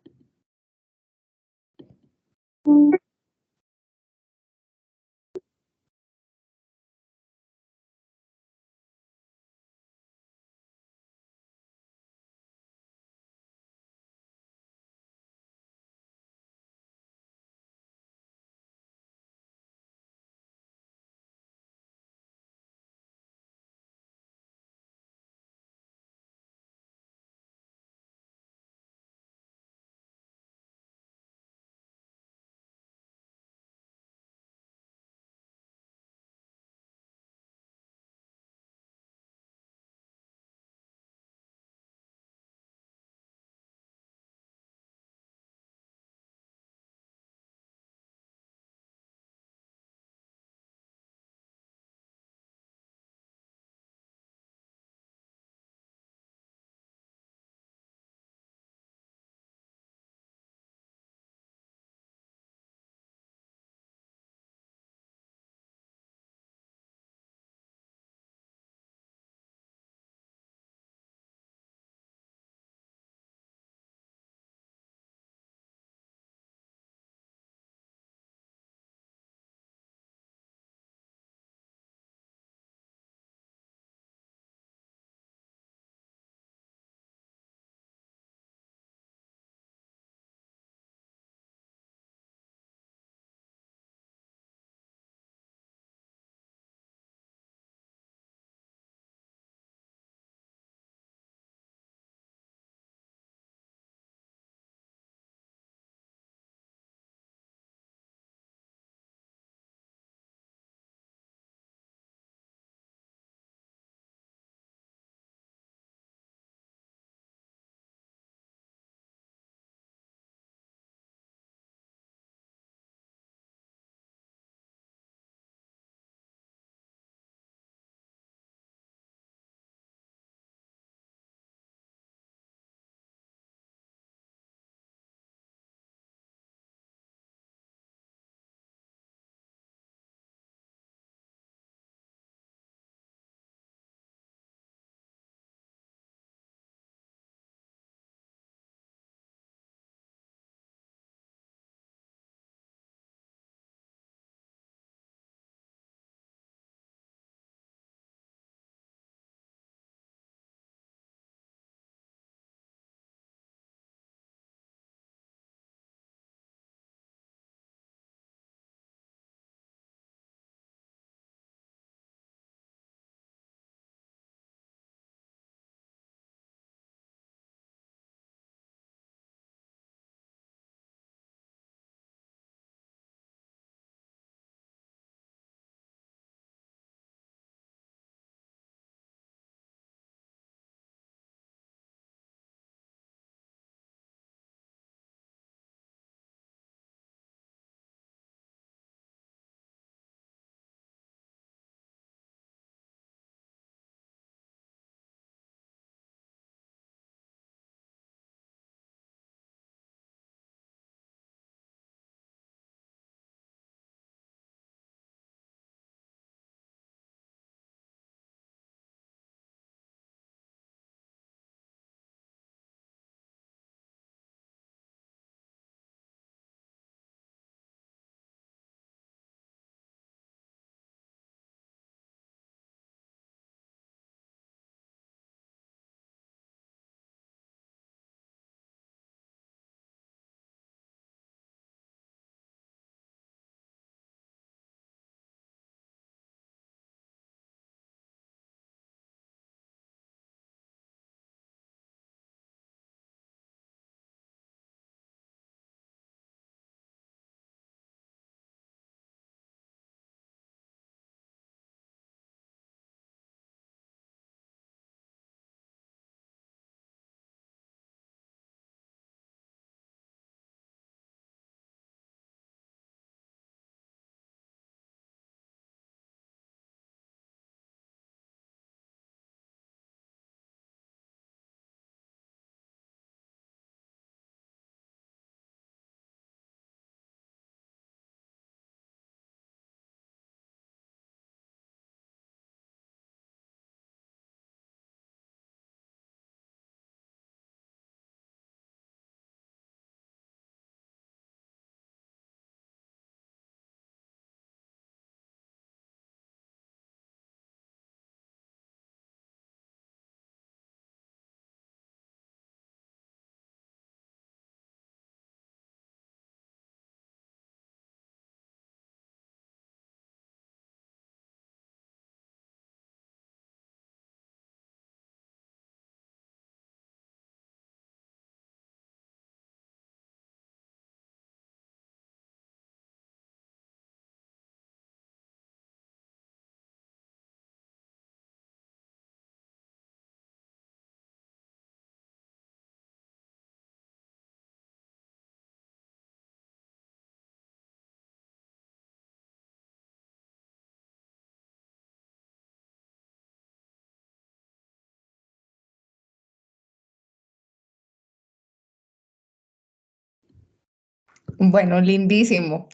Bueno, lindísimo.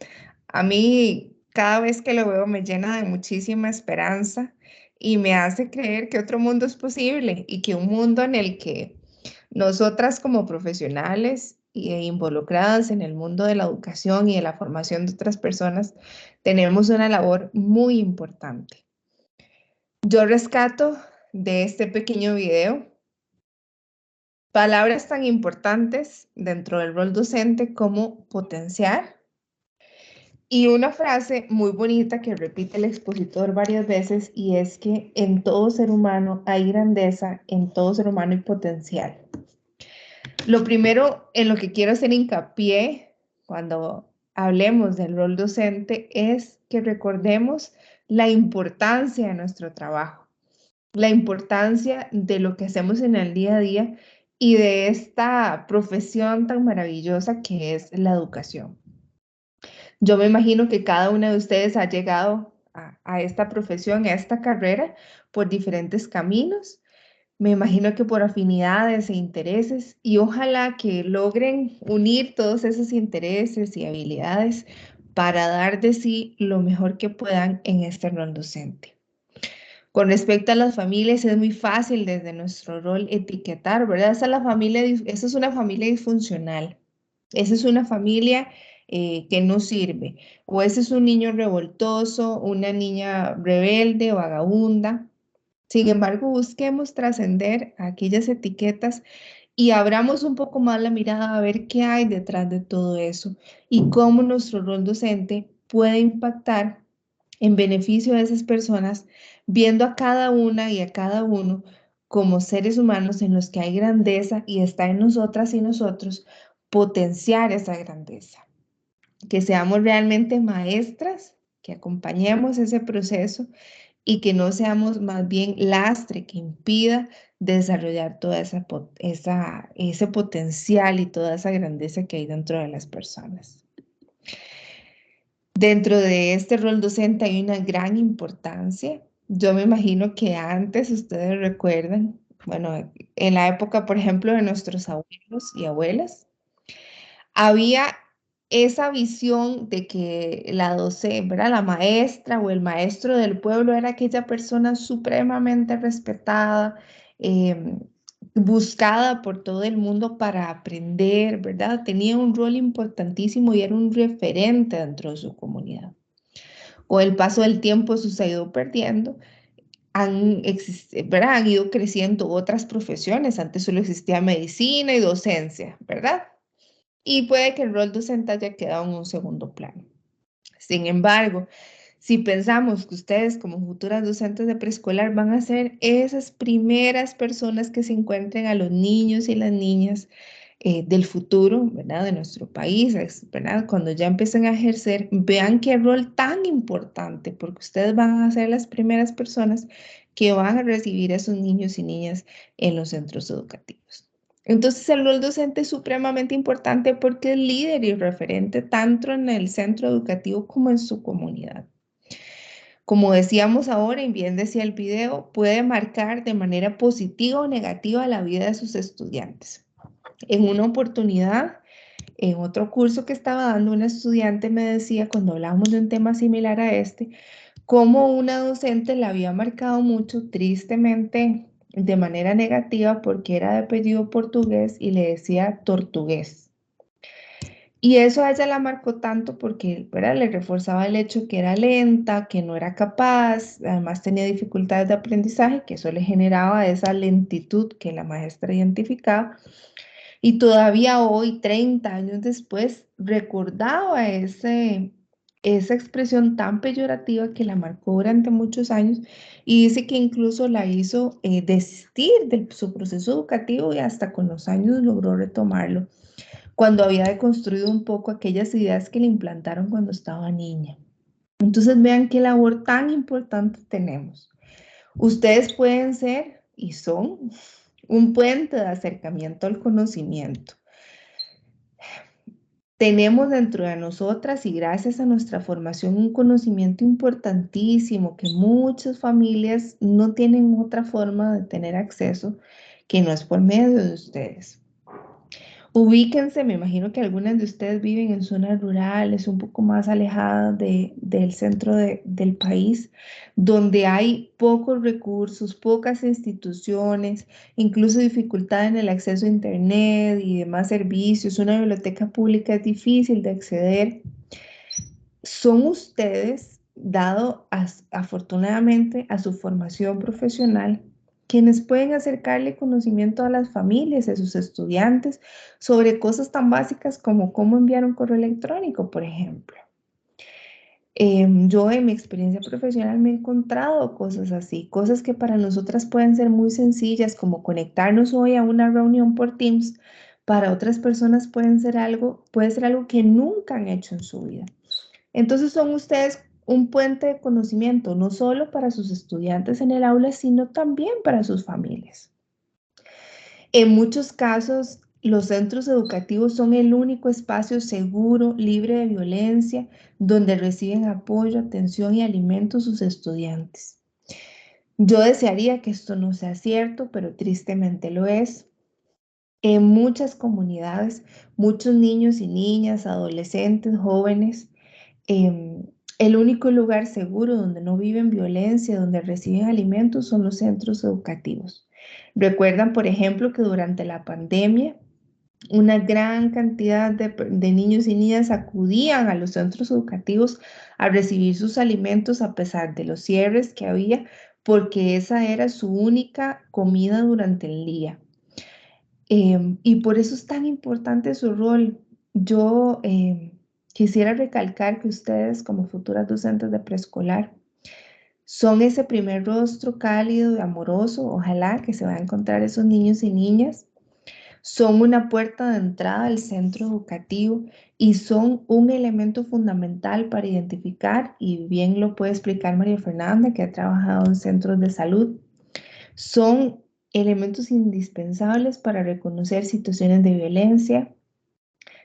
A mí cada vez que lo veo me llena de muchísima esperanza y me hace creer que otro mundo es posible y que un mundo en el que nosotras como profesionales e involucradas en el mundo de la educación y de la formación de otras personas tenemos una labor muy importante. Yo rescato de este pequeño video palabras tan importantes dentro del rol docente como potenciar y una frase muy bonita que repite el expositor varias veces y es que en todo ser humano hay grandeza, en todo ser humano hay potencial. Lo primero en lo que quiero hacer hincapié cuando hablemos del rol docente es que recordemos la importancia de nuestro trabajo, la importancia de lo que hacemos en el día a día y de esta profesión tan maravillosa que es la educación. Yo me imagino que cada una de ustedes ha llegado a esta profesión, a esta carrera, por diferentes caminos. Me imagino que por afinidades e intereses y ojalá que logren unir todos esos intereses y habilidades para dar de sí lo mejor que puedan en este rol docente. Con respecto a las familias, es muy fácil desde nuestro rol etiquetar, ¿verdad? Esa es una familia disfuncional. Esa es una familia que no sirve. O ese es un niño revoltoso, una niña rebelde, vagabunda. Sin embargo, busquemos trascender aquellas etiquetas y abramos un poco más la mirada a ver qué hay detrás de todo eso y cómo nuestro rol docente puede impactar en beneficio de esas personas, viendo a cada una y a cada uno como seres humanos en los que hay grandeza y está en nosotras y nosotros potenciar esa grandeza. Que seamos realmente maestras, que acompañemos ese proceso y que no seamos más bien lastre que impida desarrollar toda ese potencial y toda esa grandeza que hay dentro de las personas. Dentro de este rol docente hay una gran importancia. Yo me imagino que antes, ustedes recuerdan, bueno, en la época, por ejemplo, de nuestros abuelos y abuelas, había esa visión de que la docente, ¿verdad? La maestra o el maestro del pueblo era aquella persona supremamente respetada, em, buscada por todo el mundo para aprender, ¿verdad? Tenía un rol importantísimo y era un referente dentro de su comunidad. Con el paso del tiempo eso se ha ido perdiendo. ¿Verdad? Han ido creciendo otras profesiones. Antes solo existía medicina y docencia, ¿verdad? Y puede que el rol docente haya quedado en un segundo plano. Sin embargo, si pensamos que ustedes como futuras docentes de preescolar van a ser esas primeras personas que se encuentren a los niños y las niñas del futuro, ¿verdad? De nuestro país, ¿verdad? Cuando ya empiecen a ejercer, vean qué rol tan importante, porque ustedes van a ser las primeras personas que van a recibir a esos niños y niñas en los centros educativos. Entonces el rol docente es supremamente importante porque es líder y referente tanto en el centro educativo como en su comunidad. Como decíamos ahora, y bien decía el video, puede marcar de manera positiva o negativa la vida de sus estudiantes. En una oportunidad, en otro curso que estaba dando, una estudiante me decía, cuando hablábamos de un tema similar a este, cómo una docente la había marcado mucho, tristemente, de manera negativa, porque era de apellido portugués y le decía tortugués. Y eso a ella la marcó tanto porque, ¿verdad? Le reforzaba el hecho que era lenta, que no era capaz, además tenía dificultades de aprendizaje, que eso le generaba esa lentitud que la maestra identificaba. Y todavía hoy, 30 años después, recordaba esa expresión tan peyorativa que la marcó durante muchos años y dice que incluso la hizo desistir de su proceso educativo y hasta con los años logró retomarlo cuando había deconstruido un poco aquellas ideas que le implantaron cuando estaba niña. Entonces vean qué labor tan importante tenemos. Ustedes pueden ser y son un puente de acercamiento al conocimiento. Tenemos dentro de nosotras y gracias a nuestra formación un conocimiento importantísimo que muchas familias no tienen otra forma de tener acceso que no es por medio de ustedes. Ubíquense, me imagino que algunas de ustedes viven en zonas rurales, un poco más alejadas del centro del país, donde hay pocos recursos, pocas instituciones, incluso dificultad en el acceso a Internet y demás servicios. Una biblioteca pública es difícil de acceder. Son ustedes, dado afortunadamente a su formación profesional, quienes pueden acercarle conocimiento a las familias, a sus estudiantes, sobre cosas tan básicas como cómo enviar un correo electrónico, por ejemplo. Yo en mi experiencia profesional me he encontrado cosas así, cosas que para nosotras pueden ser muy sencillas, como conectarnos hoy a una reunión por Teams, para otras personas puede ser algo que nunca han hecho en su vida. Entonces son ustedes un puente de conocimiento, no solo para sus estudiantes en el aula, sino también para sus familias. En muchos casos, los centros educativos son el único espacio seguro, libre de violencia, donde reciben apoyo, atención y alimentos sus estudiantes. Yo desearía que esto no sea cierto, pero tristemente lo es. En muchas comunidades, muchos niños y niñas, adolescentes, jóvenes, el único lugar seguro donde no viven violencia, donde reciben alimentos, son los centros educativos. Recuerdan, por ejemplo, que durante la pandemia, una gran cantidad de niños y niñas acudían a los centros educativos a recibir sus alimentos a pesar de los cierres que había, porque esa era su única comida durante el día. Y por eso es tan importante su rol. Yo quisiera recalcar que ustedes, como futuras docentes de preescolar, son ese primer rostro cálido y amoroso, ojalá que se va a encontrar esos niños y niñas. Son una puerta de entrada al centro educativo y son un elemento fundamental para identificar, y bien lo puede explicar María Fernanda, que ha trabajado en centros de salud. Son elementos indispensables para reconocer situaciones de violencia,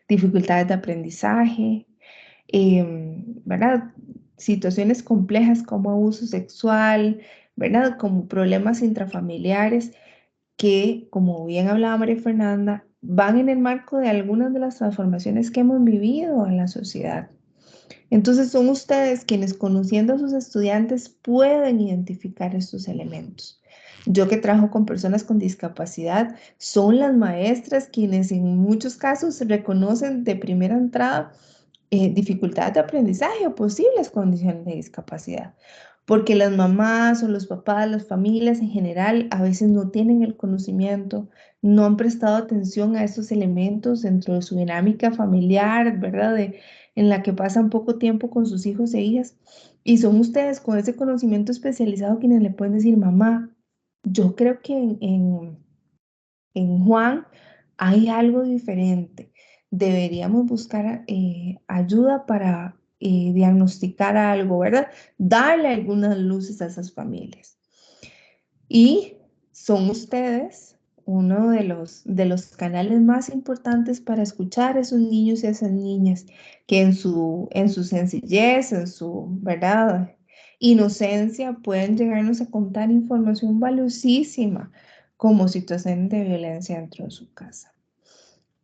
dificultades de aprendizaje, ¿verdad? Situaciones complejas como abuso sexual, ¿verdad? Como problemas intrafamiliares que, como bien hablaba María Fernanda, van en el marco de algunas de las transformaciones que hemos vivido en la sociedad. Entonces son ustedes quienes, conociendo a sus estudiantes, pueden identificar estos elementos. Yo que trabajo con personas con discapacidad, son las maestras quienes en muchos casos reconocen de primera entrada dificultades de aprendizaje o posibles condiciones de discapacidad. Porque las mamás o los papás, las familias en general, a veces no tienen el conocimiento, no han prestado atención a estos elementos dentro de su dinámica familiar, ¿verdad? En la que pasan poco tiempo con sus hijos e hijas. Y son ustedes con ese conocimiento especializado quienes le pueden decir, mamá, yo creo que en Juan hay algo diferente. Deberíamos buscar ayuda para diagnosticar algo, ¿verdad? Darle algunas luces a esas familias. Y son ustedes uno de los canales más importantes para escuchar a esos niños y a esas niñas que en su sencillez, en su, ¿verdad? Inocencia pueden llegarnos a contar información valiosísima como situaciones de violencia dentro de su casa.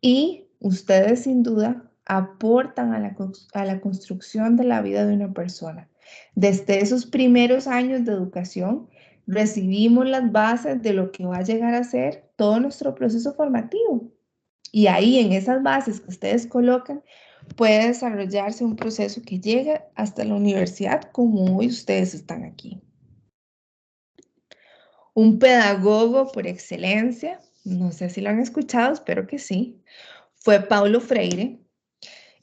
Y ustedes sin duda aportan a la construcción de la vida de una persona. Desde esos primeros años de educación, recibimos las bases de lo que va a llegar a ser todo nuestro proceso formativo. Y ahí en esas bases que ustedes colocan, puede desarrollarse un proceso que llega hasta la universidad como hoy ustedes están aquí. Un pedagogo por excelencia, no sé si lo han escuchado, espero que sí, fue Paulo Freire.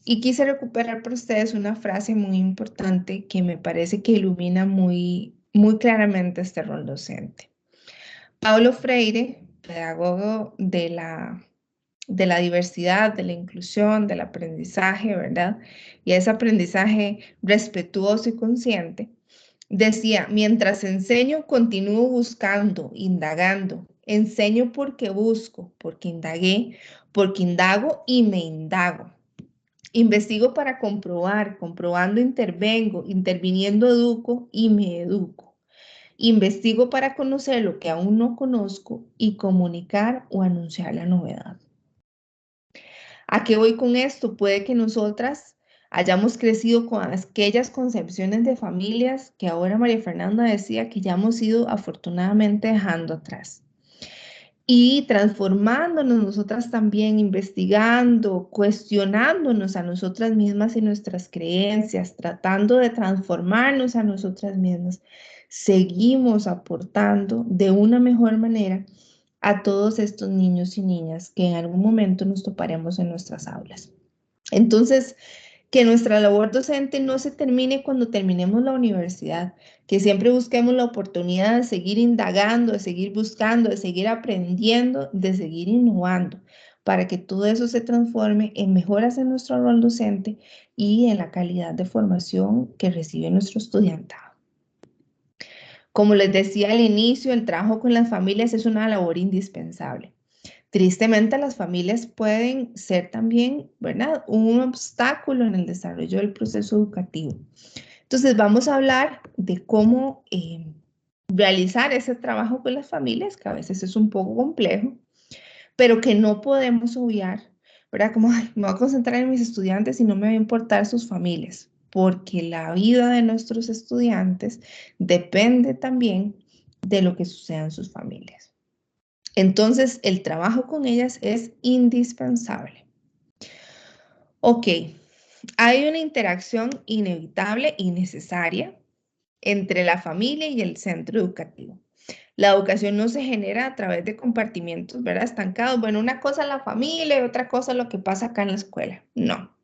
Y quise recuperar para ustedes una frase muy importante que me parece que ilumina muy claramente este rol docente. Paulo Freire, pedagogo de la diversidad, de la inclusión, del aprendizaje, ¿verdad? Y ese aprendizaje respetuoso y consciente, decía, mientras enseño, continúo buscando, indagando. Enseño porque busco, porque indagué, porque indago y me indago. Investigo para comprobar, comprobando intervengo, interviniendo educo y me educo. Investigo para conocer lo que aún no conozco y comunicar o anunciar la novedad. ¿A qué voy con esto? Puede que nosotras hayamos crecido con aquellas concepciones de familias que ahora María Fernanda decía que ya hemos ido afortunadamente dejando atrás. Y transformándonos nosotras también, investigando, cuestionándonos a nosotras mismas y nuestras creencias, tratando de transformarnos a nosotras mismas, seguimos aportando de una mejor manera a todos estos niños y niñas que en algún momento nos toparemos en nuestras aulas. Entonces, que nuestra labor docente no se termine cuando terminemos la universidad, que siempre busquemos la oportunidad de seguir indagando, de seguir buscando, de seguir aprendiendo, de seguir innovando, para que todo eso se transforme en mejoras en nuestro rol docente y en la calidad de formación que recibe nuestro estudiantado. Como les decía al inicio, el trabajo con las familias es una labor indispensable. Tristemente, las familias pueden ser también, ¿verdad?, un obstáculo en el desarrollo del proceso educativo. Entonces, vamos a hablar de cómo realizar ese trabajo con las familias, que a veces es un poco complejo, pero que no podemos obviar, ¿verdad? Como, ay, me voy a concentrar en mis estudiantes y no me va a importar sus familias, porque la vida de nuestros estudiantes depende también de lo que suceda en sus familias. Entonces, el trabajo con ellas es indispensable. Ok, hay una interacción inevitable y necesaria entre la familia y el centro educativo. La educación no se genera a través de compartimientos, ¿verdad?, estancados. Bueno, una cosa es la familia y otra cosa es lo que pasa acá en la escuela. No,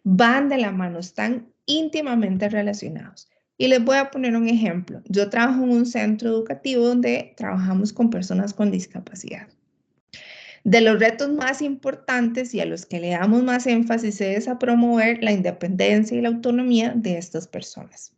van de la mano, están íntimamente relacionados. Y les voy a poner un ejemplo. Yo trabajo en un centro educativo donde trabajamos con personas con discapacidad. De los retos más importantes y a los que le damos más énfasis es a promover la independencia y la autonomía de estas personas.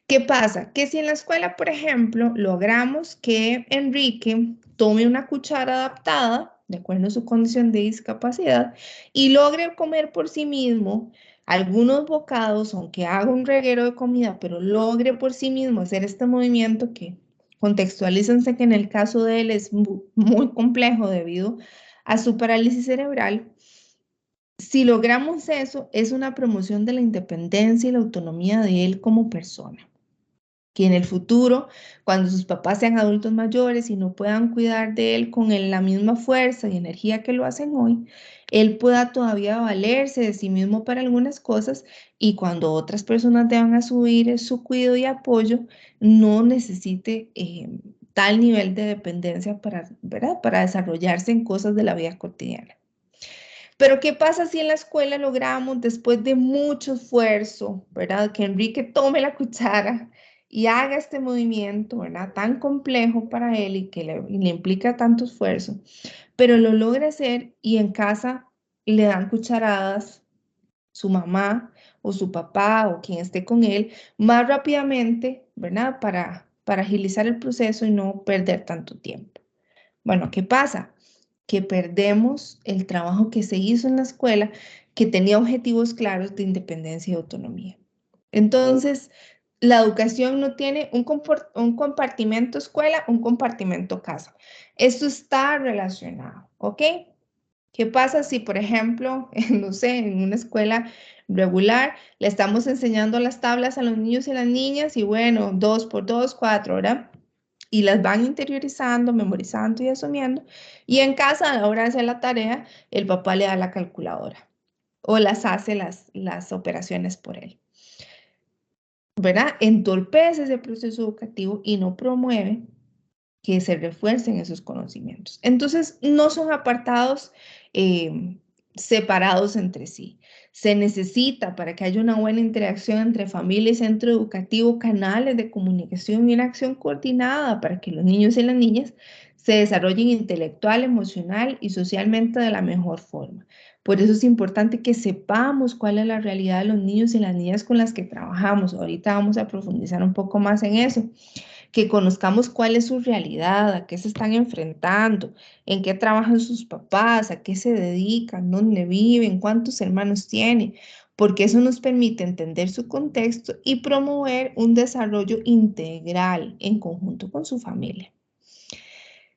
¿Qué pasa? Que si en la escuela, por ejemplo, logramos que Enrique tome una cuchara adaptada, de acuerdo a su condición de discapacidad, y logre comer por sí mismo algunos bocados, aunque haga un reguero de comida, pero logre por sí mismo hacer este movimiento que contextualícense que en el caso de él es muy complejo debido a su parálisis cerebral. Si logramos eso, es una promoción de la independencia y la autonomía de él como persona. Que en el futuro, cuando sus papás sean adultos mayores y no puedan cuidar de él con la misma fuerza y energía que lo hacen hoy, él pueda todavía valerse de sí mismo para algunas cosas y cuando otras personas deban asumir su cuidado y apoyo, no necesite tal nivel de dependencia para, ¿verdad?, para desarrollarse en cosas de la vida cotidiana. Pero ¿qué pasa si en la escuela logramos, después de mucho esfuerzo, ¿verdad?, que Enrique tome la cuchara y haga este movimiento, ¿verdad?, tan complejo para él y que le implica tanto esfuerzo, pero lo logra hacer y en casa le dan cucharadas su mamá o su papá o quien esté con él más rápidamente, ¿verdad?, para agilizar el proceso y no perder tanto tiempo. Bueno, ¿qué pasa? Que perdemos el trabajo que se hizo en la escuela, que tenía objetivos claros de independencia y autonomía. Entonces, la educación no tiene un compartimento escuela, un compartimento casa. Esto está relacionado, ¿ok? ¿Qué pasa si, por ejemplo, no sé, en una escuela regular le estamos enseñando las tablas a los niños y las niñas y bueno, 2 por 2, 4, ¿verdad? Y las van interiorizando, memorizando y asumiendo. Y en casa, a la hora de hacer la tarea, el papá le da la calculadora o las hace las operaciones por él, ¿verdad? Entorpece ese proceso educativo y no promueve que se refuercen esos conocimientos. Entonces, no son apartados separados entre sí. Se necesita, para que haya una buena interacción entre familia y centro educativo, canales de comunicación y una acción coordinada para que los niños y las niñas se desarrollen intelectual, emocional y socialmente de la mejor forma. Por eso es importante que sepamos cuál es la realidad de los niños y las niñas con las que trabajamos. Ahorita vamos a profundizar un poco más en eso. Que conozcamos cuál es su realidad, a qué se están enfrentando, en qué trabajan sus papás, a qué se dedican, dónde viven, cuántos hermanos tienen, porque eso nos permite entender su contexto y promover un desarrollo integral en conjunto con su familia.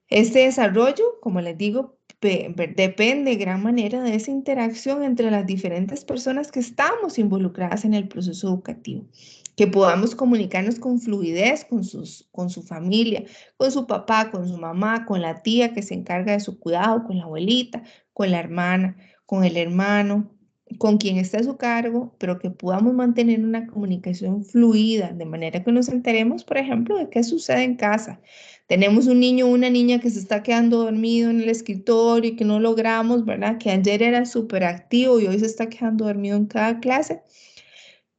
Este desarrollo, como les digo, depende de gran manera de esa interacción entre las diferentes personas que estamos involucradas en el proceso educativo. Que podamos comunicarnos con fluidez con su familia, con su papá, con su mamá, con la tía que se encarga de su cuidado, con la abuelita, con la hermana, con el hermano, con quien está a su cargo, pero que podamos mantener una comunicación fluida, de manera que nos enteremos, por ejemplo, de qué sucede en casa. Tenemos un niño o una niña que se está quedando dormido en el escritorio y que no logramos, ¿verdad? Que ayer era súper activo y hoy se está quedando dormido en cada clase.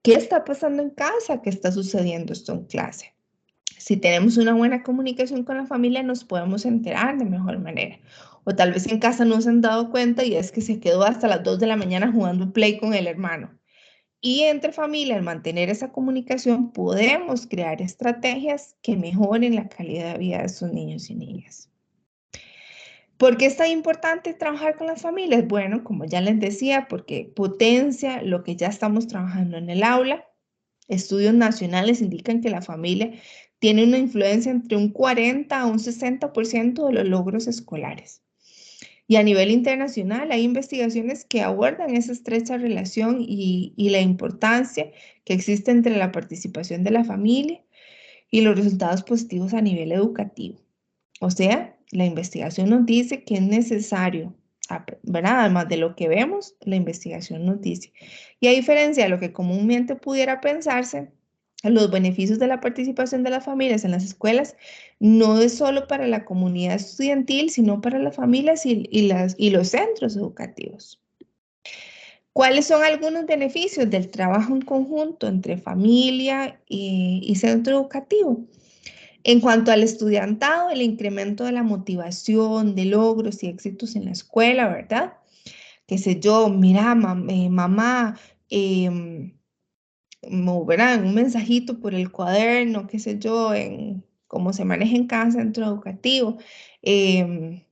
¿Qué está pasando en casa? ¿Qué está sucediendo esto en clase? Si tenemos una buena comunicación con la familia, nos podemos enterar de mejor manera. O tal vez en casa no se han dado cuenta y es que se quedó hasta las 2 de la mañana jugando play con el hermano. Y entre familia, al mantener esa comunicación, podemos crear estrategias que mejoren la calidad de vida de sus niños y niñas. ¿Por qué es tan importante trabajar con las familias? Bueno, como ya les decía, porque potencia lo que ya estamos trabajando en el aula. Estudios nacionales indican que la familia tiene una influencia entre un 40 a un 60% de los logros escolares. Y a nivel internacional hay investigaciones que abordan esa estrecha relación y la importancia que existe entre la participación de la familia y los resultados positivos a nivel educativo. O sea, la investigación nos dice que es necesario, ¿verdad? Además de lo que vemos, la investigación nos dice. Y a diferencia de lo que comúnmente pudiera pensarse, los beneficios de la participación de las familias en las escuelas no es solo para la comunidad estudiantil, sino para las familias y los centros educativos. ¿Cuáles son algunos beneficios del trabajo en conjunto entre familia y centro educativo? En cuanto al estudiantado, el incremento de la motivación, de logros y éxitos en la escuela, ¿verdad? Qué sé yo, mira, mamá, ¿verdad? Un mensajito por el cuaderno, qué sé yo, en cómo se maneja en cada centro educativo. Em,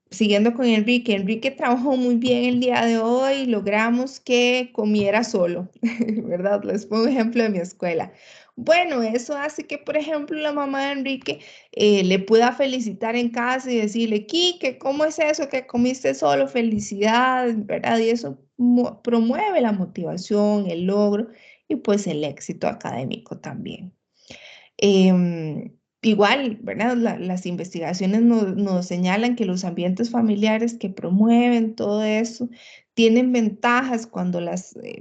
Siguiendo con Enrique, Enrique trabajó muy bien el día de hoy, logramos que comiera solo, ¿verdad? Les pongo ejemplo de mi escuela. Bueno, eso hace que, por ejemplo, la mamá de Enrique le pueda felicitar en casa y decirle, Quique, ¿cómo es eso que comiste solo? Felicidades, ¿verdad? Y eso promueve la motivación, el logro y pues el éxito académico también. Igual, ¿verdad? Las investigaciones nos señalan que los ambientes familiares que promueven todo eso tienen ventajas cuando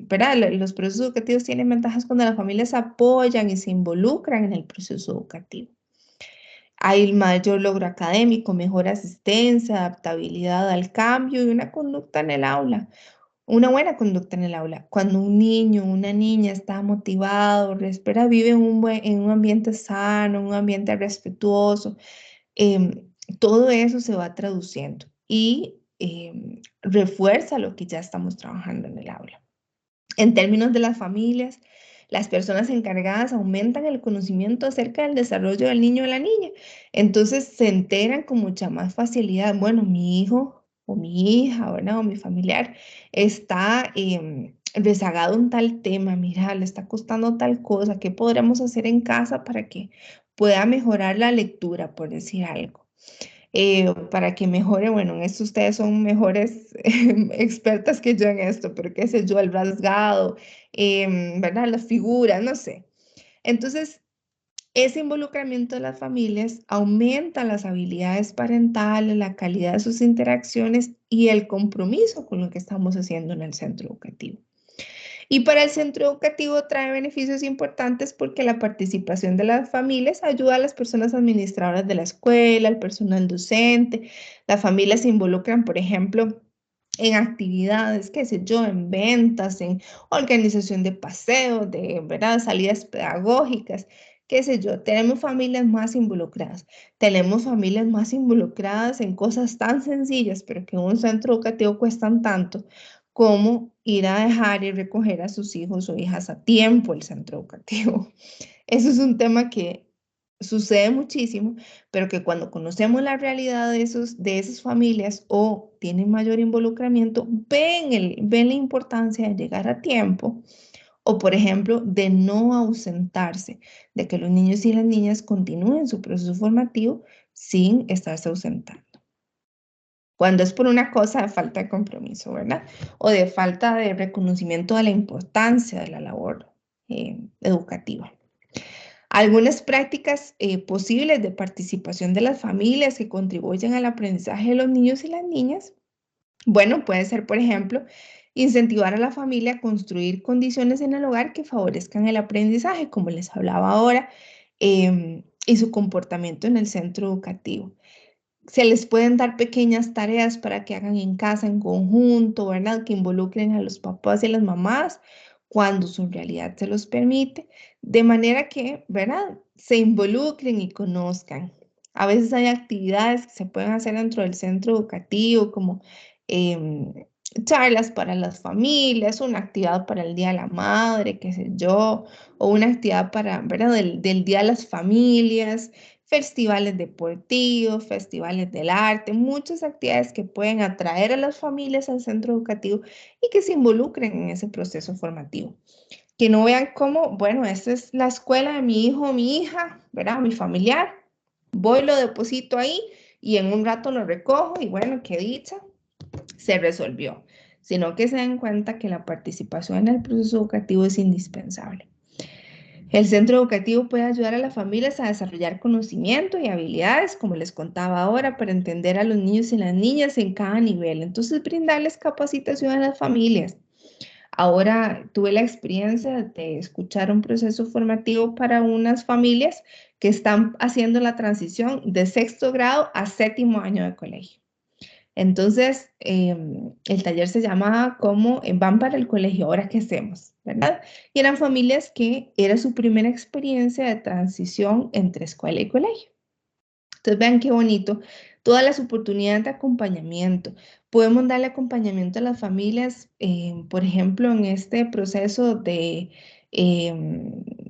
¿verdad? Los procesos educativos tienen ventajas cuando las familias apoyan y se involucran en el proceso educativo. Hay mayor logro académico, mejor asistencia, adaptabilidad al cambio y una conducta en el aula. Una buena conducta en el aula. Cuando un niño o una niña está motivado, respira, vive en un ambiente sano, un ambiente respetuoso, em, todo eso se va traduciendo y refuerza lo que ya estamos trabajando en el aula. En términos de las familias, las personas encargadas aumentan el conocimiento acerca del desarrollo del niño o la niña. Entonces se enteran con mucha más facilidad. Bueno, mi hijo o mi hija, ¿verdad? O mi familiar está rezagado en tal tema. Mira, le está costando tal cosa. ¿Qué podremos hacer en casa para que pueda mejorar la lectura, por decir algo? Para que mejore, bueno, en esto ustedes son mejores expertas que yo en esto, pero qué sé yo, el rasgado, ¿verdad? Las figuras, no sé. Entonces, ese involucramiento de las familias aumenta las habilidades parentales, la calidad de sus interacciones y el compromiso con lo que estamos haciendo en el centro educativo. Y para el centro educativo trae beneficios importantes porque la participación de las familias ayuda a las personas administradoras de la escuela, al personal docente. Las familias se involucran, por ejemplo, en actividades, qué sé yo, en ventas, en organización de paseos, de, ¿verdad? Salidas pedagógicas, qué sé yo. Tenemos familias más involucradas. Tenemos familias más involucradas en cosas tan sencillas, pero que en un centro educativo cuestan tanto como ir a dejar y recoger a sus hijos o hijas a tiempo el centro educativo. Eso es un tema que sucede muchísimo, pero que cuando conocemos la realidad de esas familias o tienen mayor involucramiento, ven la importancia de llegar a tiempo o, por ejemplo, de no ausentarse, de que los niños y las niñas continúen su proceso formativo sin estarse ausentando. cuando es por una cosa de falta de compromiso, ¿verdad? O de falta de reconocimiento de la importancia de la labor educativa. Algunas prácticas posibles de participación de las familias que contribuyen al aprendizaje de los niños y las niñas, bueno, puede ser, por ejemplo, incentivar a la familia a construir condiciones en el hogar que favorezcan el aprendizaje, como les hablaba ahora, y su comportamiento en el centro educativo. Se les pueden dar pequeñas tareas para que hagan en casa en conjunto, ¿verdad? Que involucren a los papás y a las mamás cuando su realidad se los permite, de manera que, ¿verdad? Se involucren y conozcan. A veces hay actividades que se pueden hacer dentro del centro educativo, como em, charlas para las familias, una actividad para el Día de la Madre, qué sé yo, o una actividad para, ¿verdad? Del Día de las Familias, festivales deportivos, festivales del arte, muchas actividades que pueden atraer a las familias al centro educativo y que se involucren en ese proceso formativo. Que no vean cómo, bueno, esta es la escuela de mi hijo o mi hija, ¿verdad? Mi familiar, voy, lo deposito ahí y en un rato lo recojo y bueno, qué dicha, se resolvió. Sino que se den cuenta que la participación en el proceso educativo es indispensable. El centro educativo puede ayudar a las familias a desarrollar conocimiento y habilidades, como les contaba ahora, para entender a los niños y las niñas en cada nivel. Entonces, brindarles capacitación a las familias. Ahora tuve la experiencia de escuchar un proceso formativo para unas familias que están haciendo la transición de 6º grado a 7º año de colegio. Entonces, el taller se llamaba como Van para el colegio, ¿ahora qué hacemos? ¿Verdad? Y eran familias que era su primera experiencia de transición entre escuela y colegio. Entonces, vean qué bonito, todas las oportunidades de acompañamiento. Podemos darle acompañamiento a las familias, por ejemplo, en este proceso de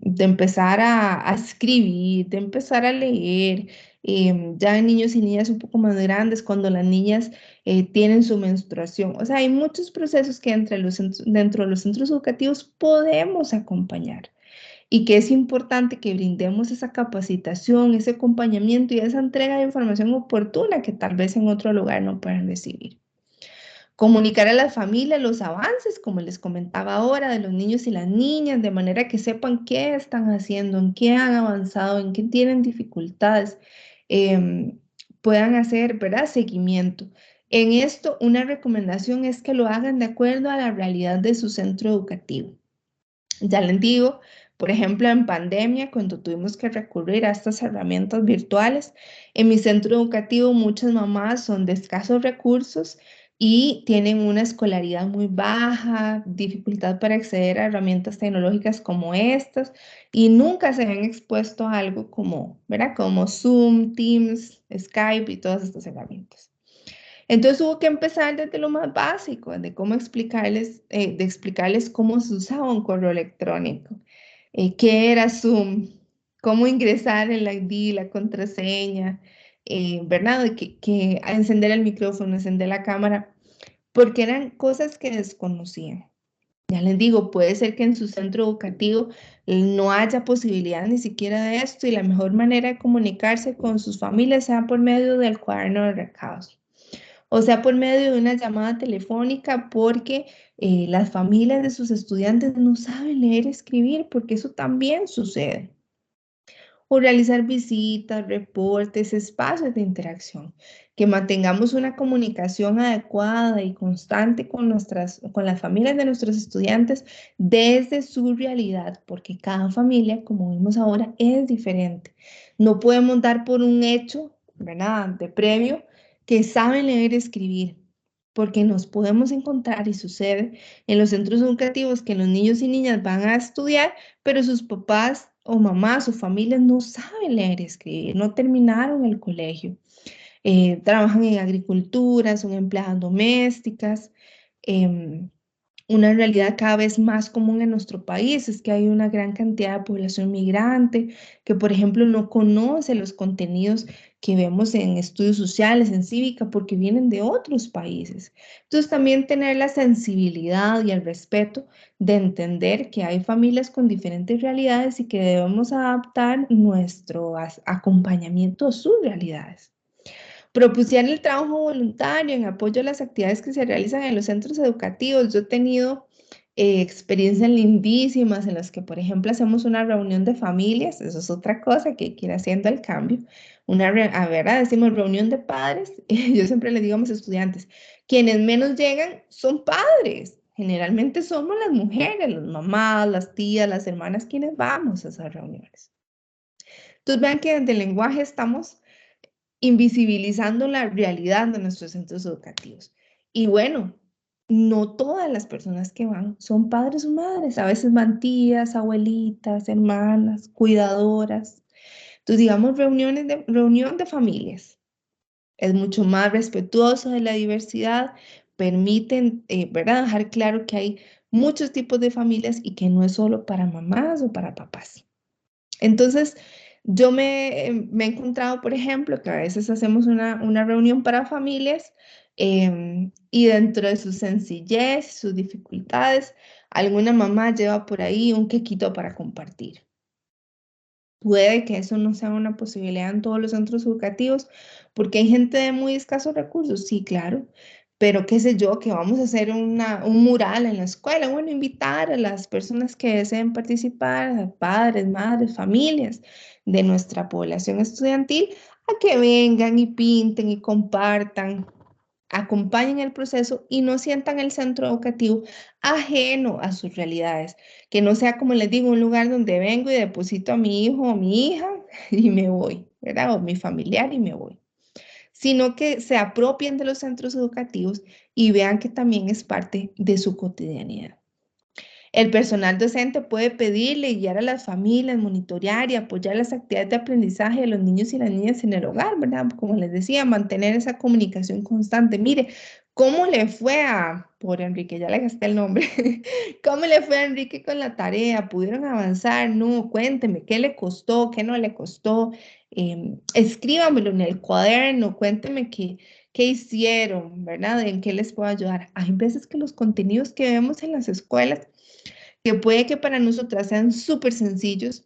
empezar a escribir, de empezar a leer, ya en niños y niñas un poco más grandes, cuando las niñas tienen su menstruación. O sea, hay muchos procesos que dentro de los centros educativos podemos acompañar y que es importante que brindemos esa capacitación, ese acompañamiento y esa entrega de información oportuna que tal vez en otro lugar no puedan recibir. Comunicar a las familias los avances, como les comentaba ahora, de los niños y las niñas, de manera que sepan qué están haciendo, en qué han avanzado, en qué tienen dificultades, puedan hacer, ¿verdad?, seguimiento. En esto, una recomendación es que lo hagan de acuerdo a la realidad de su centro educativo. Ya les digo, por ejemplo, en pandemia, cuando tuvimos que recurrir a estas herramientas virtuales, en mi centro educativo muchas mamás son de escasos recursos y tienen una escolaridad muy baja, dificultad para acceder a herramientas tecnológicas como estas y nunca se han expuesto a algo como, ¿verdad? Como Zoom, Teams, Skype y todas estas herramientas. Entonces hubo que empezar desde lo más básico, de cómo explicarles cómo se usaba un correo electrónico, qué era Zoom, cómo ingresar el ID, la contraseña, ¿verdad? Que encender el micrófono, encender la cámara, porque eran cosas que desconocían. Ya les digo, puede ser que en su centro educativo no haya posibilidad ni siquiera de esto y la mejor manera de comunicarse con sus familias sea por medio del cuaderno de recados. O sea, por medio de una llamada telefónica, porque las familias de sus estudiantes no saben leer y escribir, porque eso también sucede. O realizar visitas, reportes, espacios de interacción. Que mantengamos una comunicación adecuada y constante con las familias de nuestros estudiantes desde su realidad, porque cada familia, como vimos ahora, es diferente. No podemos dar por un hecho, ¿verdad?, de previo, que saben leer y escribir, porque nos podemos encontrar y sucede en los centros educativos que los niños y niñas van a estudiar, pero sus papás o mamás o familias no saben leer y escribir, no terminaron el colegio, trabajan en agricultura, son empleadas domésticas. Una realidad cada vez más común en nuestro país es que hay una gran cantidad de población migrante que, por ejemplo, no conoce los contenidos que vemos en estudios sociales, en cívica, porque vienen de otros países. Entonces, también tener la sensibilidad y el respeto de entender que hay familias con diferentes realidades y que debemos adaptar nuestro acompañamiento a sus realidades. Propusieron el trabajo voluntario en apoyo a las actividades que se realizan en los centros educativos. Yo he tenido experiencias lindísimas en las que, por ejemplo, hacemos una reunión de familias, eso es otra cosa que hay que ir haciendo el cambio. A ver, decimos reunión de padres, y yo siempre les digo a mis estudiantes, quienes menos llegan son padres. Generalmente somos las mujeres, las mamás, las tías, las hermanas quienes vamos a esas reuniones. Entonces vean que desde el lenguaje estamos invisibilizando la realidad de nuestros centros educativos. Y bueno, no todas las personas que van son padres o madres, a veces van tías, abuelitas, hermanas, cuidadoras. Entonces, digamos, reunión de familias. Es mucho más respetuoso de la diversidad, permiten, ¿verdad? Dejar claro que hay muchos tipos de familias y que no es solo para mamás o para papás. Entonces, yo me he encontrado, por ejemplo, que a veces hacemos una reunión para familias y dentro de su sencillez, sus dificultades, alguna mamá lleva por ahí un quequito para compartir. Puede que eso no sea una posibilidad en todos los centros educativos, porque hay gente de muy escasos recursos, sí, claro, pero qué sé yo, que vamos a hacer un mural en la escuela, bueno, invitar a las personas que deseen participar, a padres, madres, familias de nuestra población estudiantil, a que vengan y pinten y compartan, acompañen el proceso y no sientan el centro educativo ajeno a sus realidades, que no sea, como les digo, un lugar donde vengo y deposito a mi hijo o mi hija y me voy, ¿verdad? O mi familiar y me voy, sino que se apropien de los centros educativos y vean que también es parte de su cotidianidad. El personal docente puede pedirle y guiar a las familias, monitorear y apoyar las actividades de aprendizaje de los niños y las niñas en el hogar, ¿verdad? Como les decía, mantener esa comunicación constante. Mire, ¿cómo le fue por Enrique? Ya le gasté el nombre. ¿Cómo le fue a Enrique con la tarea? ¿Pudieron avanzar? No, cuénteme, ¿qué le costó? ¿Qué no le costó? Escríbamelo en el cuaderno, cuénteme qué hicieron, ¿verdad? ¿En qué les puedo ayudar? Hay veces que los contenidos que vemos en las escuelas que puede que para nosotras sean súper sencillos,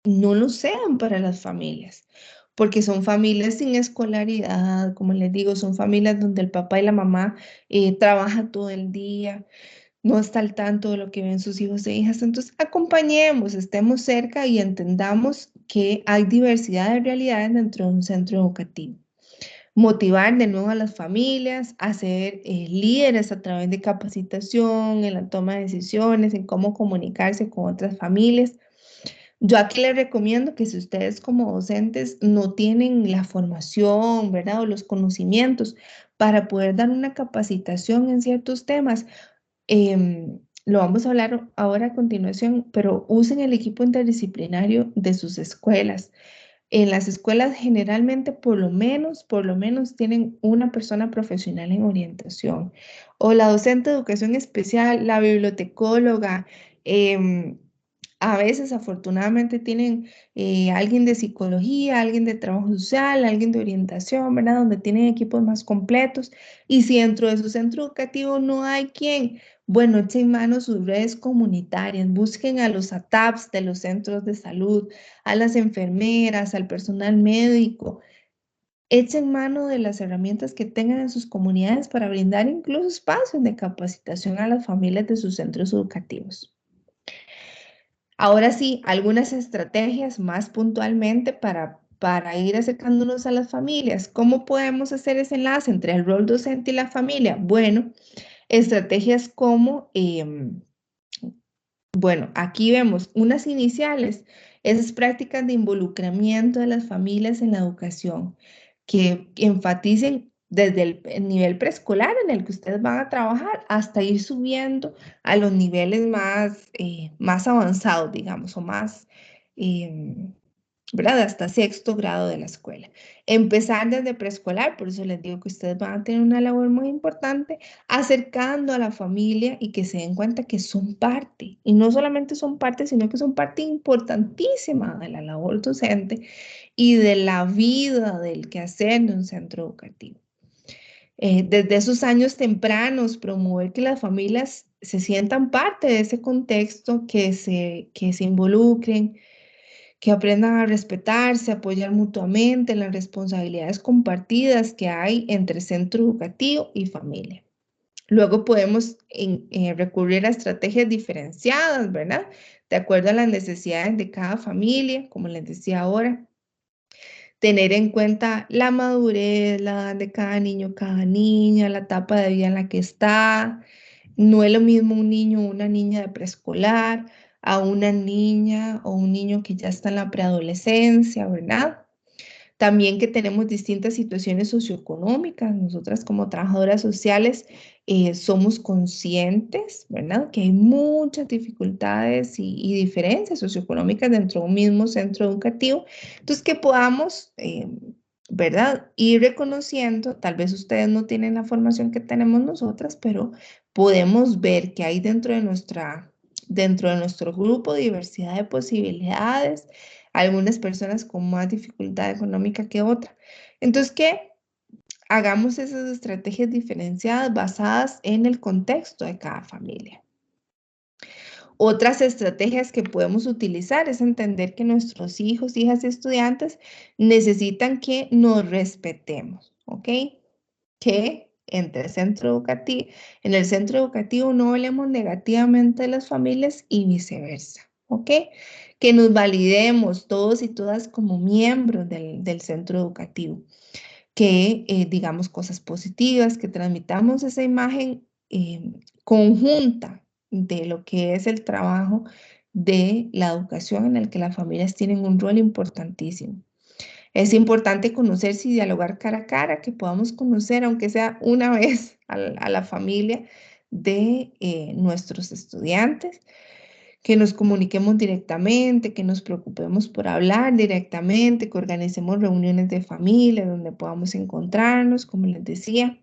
no lo sean para las familias, porque son familias sin escolaridad, como les digo, son familias donde el papá y la mamá trabajan todo el día, no está al tanto de lo que ven sus hijos e hijas. Entonces, acompañemos, estemos cerca y entendamos que hay diversidad de realidades dentro de un centro educativo. Motivar de nuevo a las familias a ser líderes a través de capacitación, en la toma de decisiones, en cómo comunicarse con otras familias. Yo aquí les recomiendo que si ustedes como docentes no tienen la formación, ¿verdad? O los conocimientos para poder dar una capacitación en ciertos temas, lo vamos a hablar ahora a continuación, pero usen el equipo interdisciplinario de sus escuelas. En las escuelas generalmente por lo menos tienen una persona profesional en orientación o la docente de educación especial, la bibliotecóloga, em, a veces afortunadamente tienen alguien de psicología, alguien de trabajo social, alguien de orientación, ¿verdad? Donde tienen equipos más completos. Y si dentro de su centro educativo no hay quien, bueno, echen mano sus redes comunitarias, busquen a los ATAPs de los centros de salud, a las enfermeras, al personal médico. Echen mano de las herramientas que tengan en sus comunidades para brindar incluso espacios de capacitación a las familias de sus centros educativos. Ahora sí, algunas estrategias más puntualmente para ir acercándonos a las familias. ¿Cómo podemos hacer ese enlace entre el rol docente y la familia? Bueno, estrategias como, bueno, aquí vemos unas iniciales, esas prácticas de involucramiento de las familias en la educación, que enfaticen desde el nivel preescolar en el que ustedes van a trabajar hasta ir subiendo a los niveles más avanzados, digamos, o más, em, ¿verdad? Hasta sexto grado de la escuela. Empezar desde preescolar, por eso les digo que ustedes van a tener una labor muy importante, acercando a la familia y que se den cuenta que son parte, y no solamente son parte, sino que son parte importantísima de la labor docente y de la vida del quehacer de un centro educativo. Desde esos años tempranos, promover que las familias se sientan parte de ese contexto, que se involucren, que aprendan a respetarse, apoyar mutuamente en las responsabilidades compartidas que hay entre centro educativo y familia. Luego podemos recurrir a estrategias diferenciadas, ¿verdad? De acuerdo a las necesidades de cada familia, como les decía ahora. Tener en cuenta la madurez, la edad de cada niño, cada niña, la etapa de vida en la que está. No es lo mismo un niño o una niña de preescolar a una niña o un niño que ya está en la preadolescencia, ¿verdad? También que tenemos distintas situaciones socioeconómicas. Nosotras como trabajadoras sociales somos conscientes, ¿verdad? Que hay muchas dificultades y diferencias socioeconómicas dentro de un mismo centro educativo. Entonces, que podamos, ¿verdad? Ir reconociendo, tal vez ustedes no tienen la formación que tenemos nosotras, pero podemos ver que hay dentro de nuestro grupo diversidad de posibilidades, algunas personas con más dificultad económica que otra. Entonces, que hagamos esas estrategias diferenciadas basadas en el contexto de cada familia. Otras estrategias que podemos utilizar es entender que nuestros hijos, hijas y estudiantes necesitan que nos respetemos, ¿ok? Que en el centro educativo no hablemos negativamente de las familias y viceversa, ¿ok? Que nos validemos todos y todas como miembros del centro educativo, que digamos cosas positivas, que transmitamos esa imagen conjunta de lo que es el trabajo de la educación en el que las familias tienen un rol importantísimo. Es importante conocerse y dialogar cara a cara, que podamos conocer, aunque sea una vez, a la familia de nuestros estudiantes, que nos comuniquemos directamente, que nos preocupemos por hablar directamente, que organicemos reuniones de familia donde podamos encontrarnos, como les decía,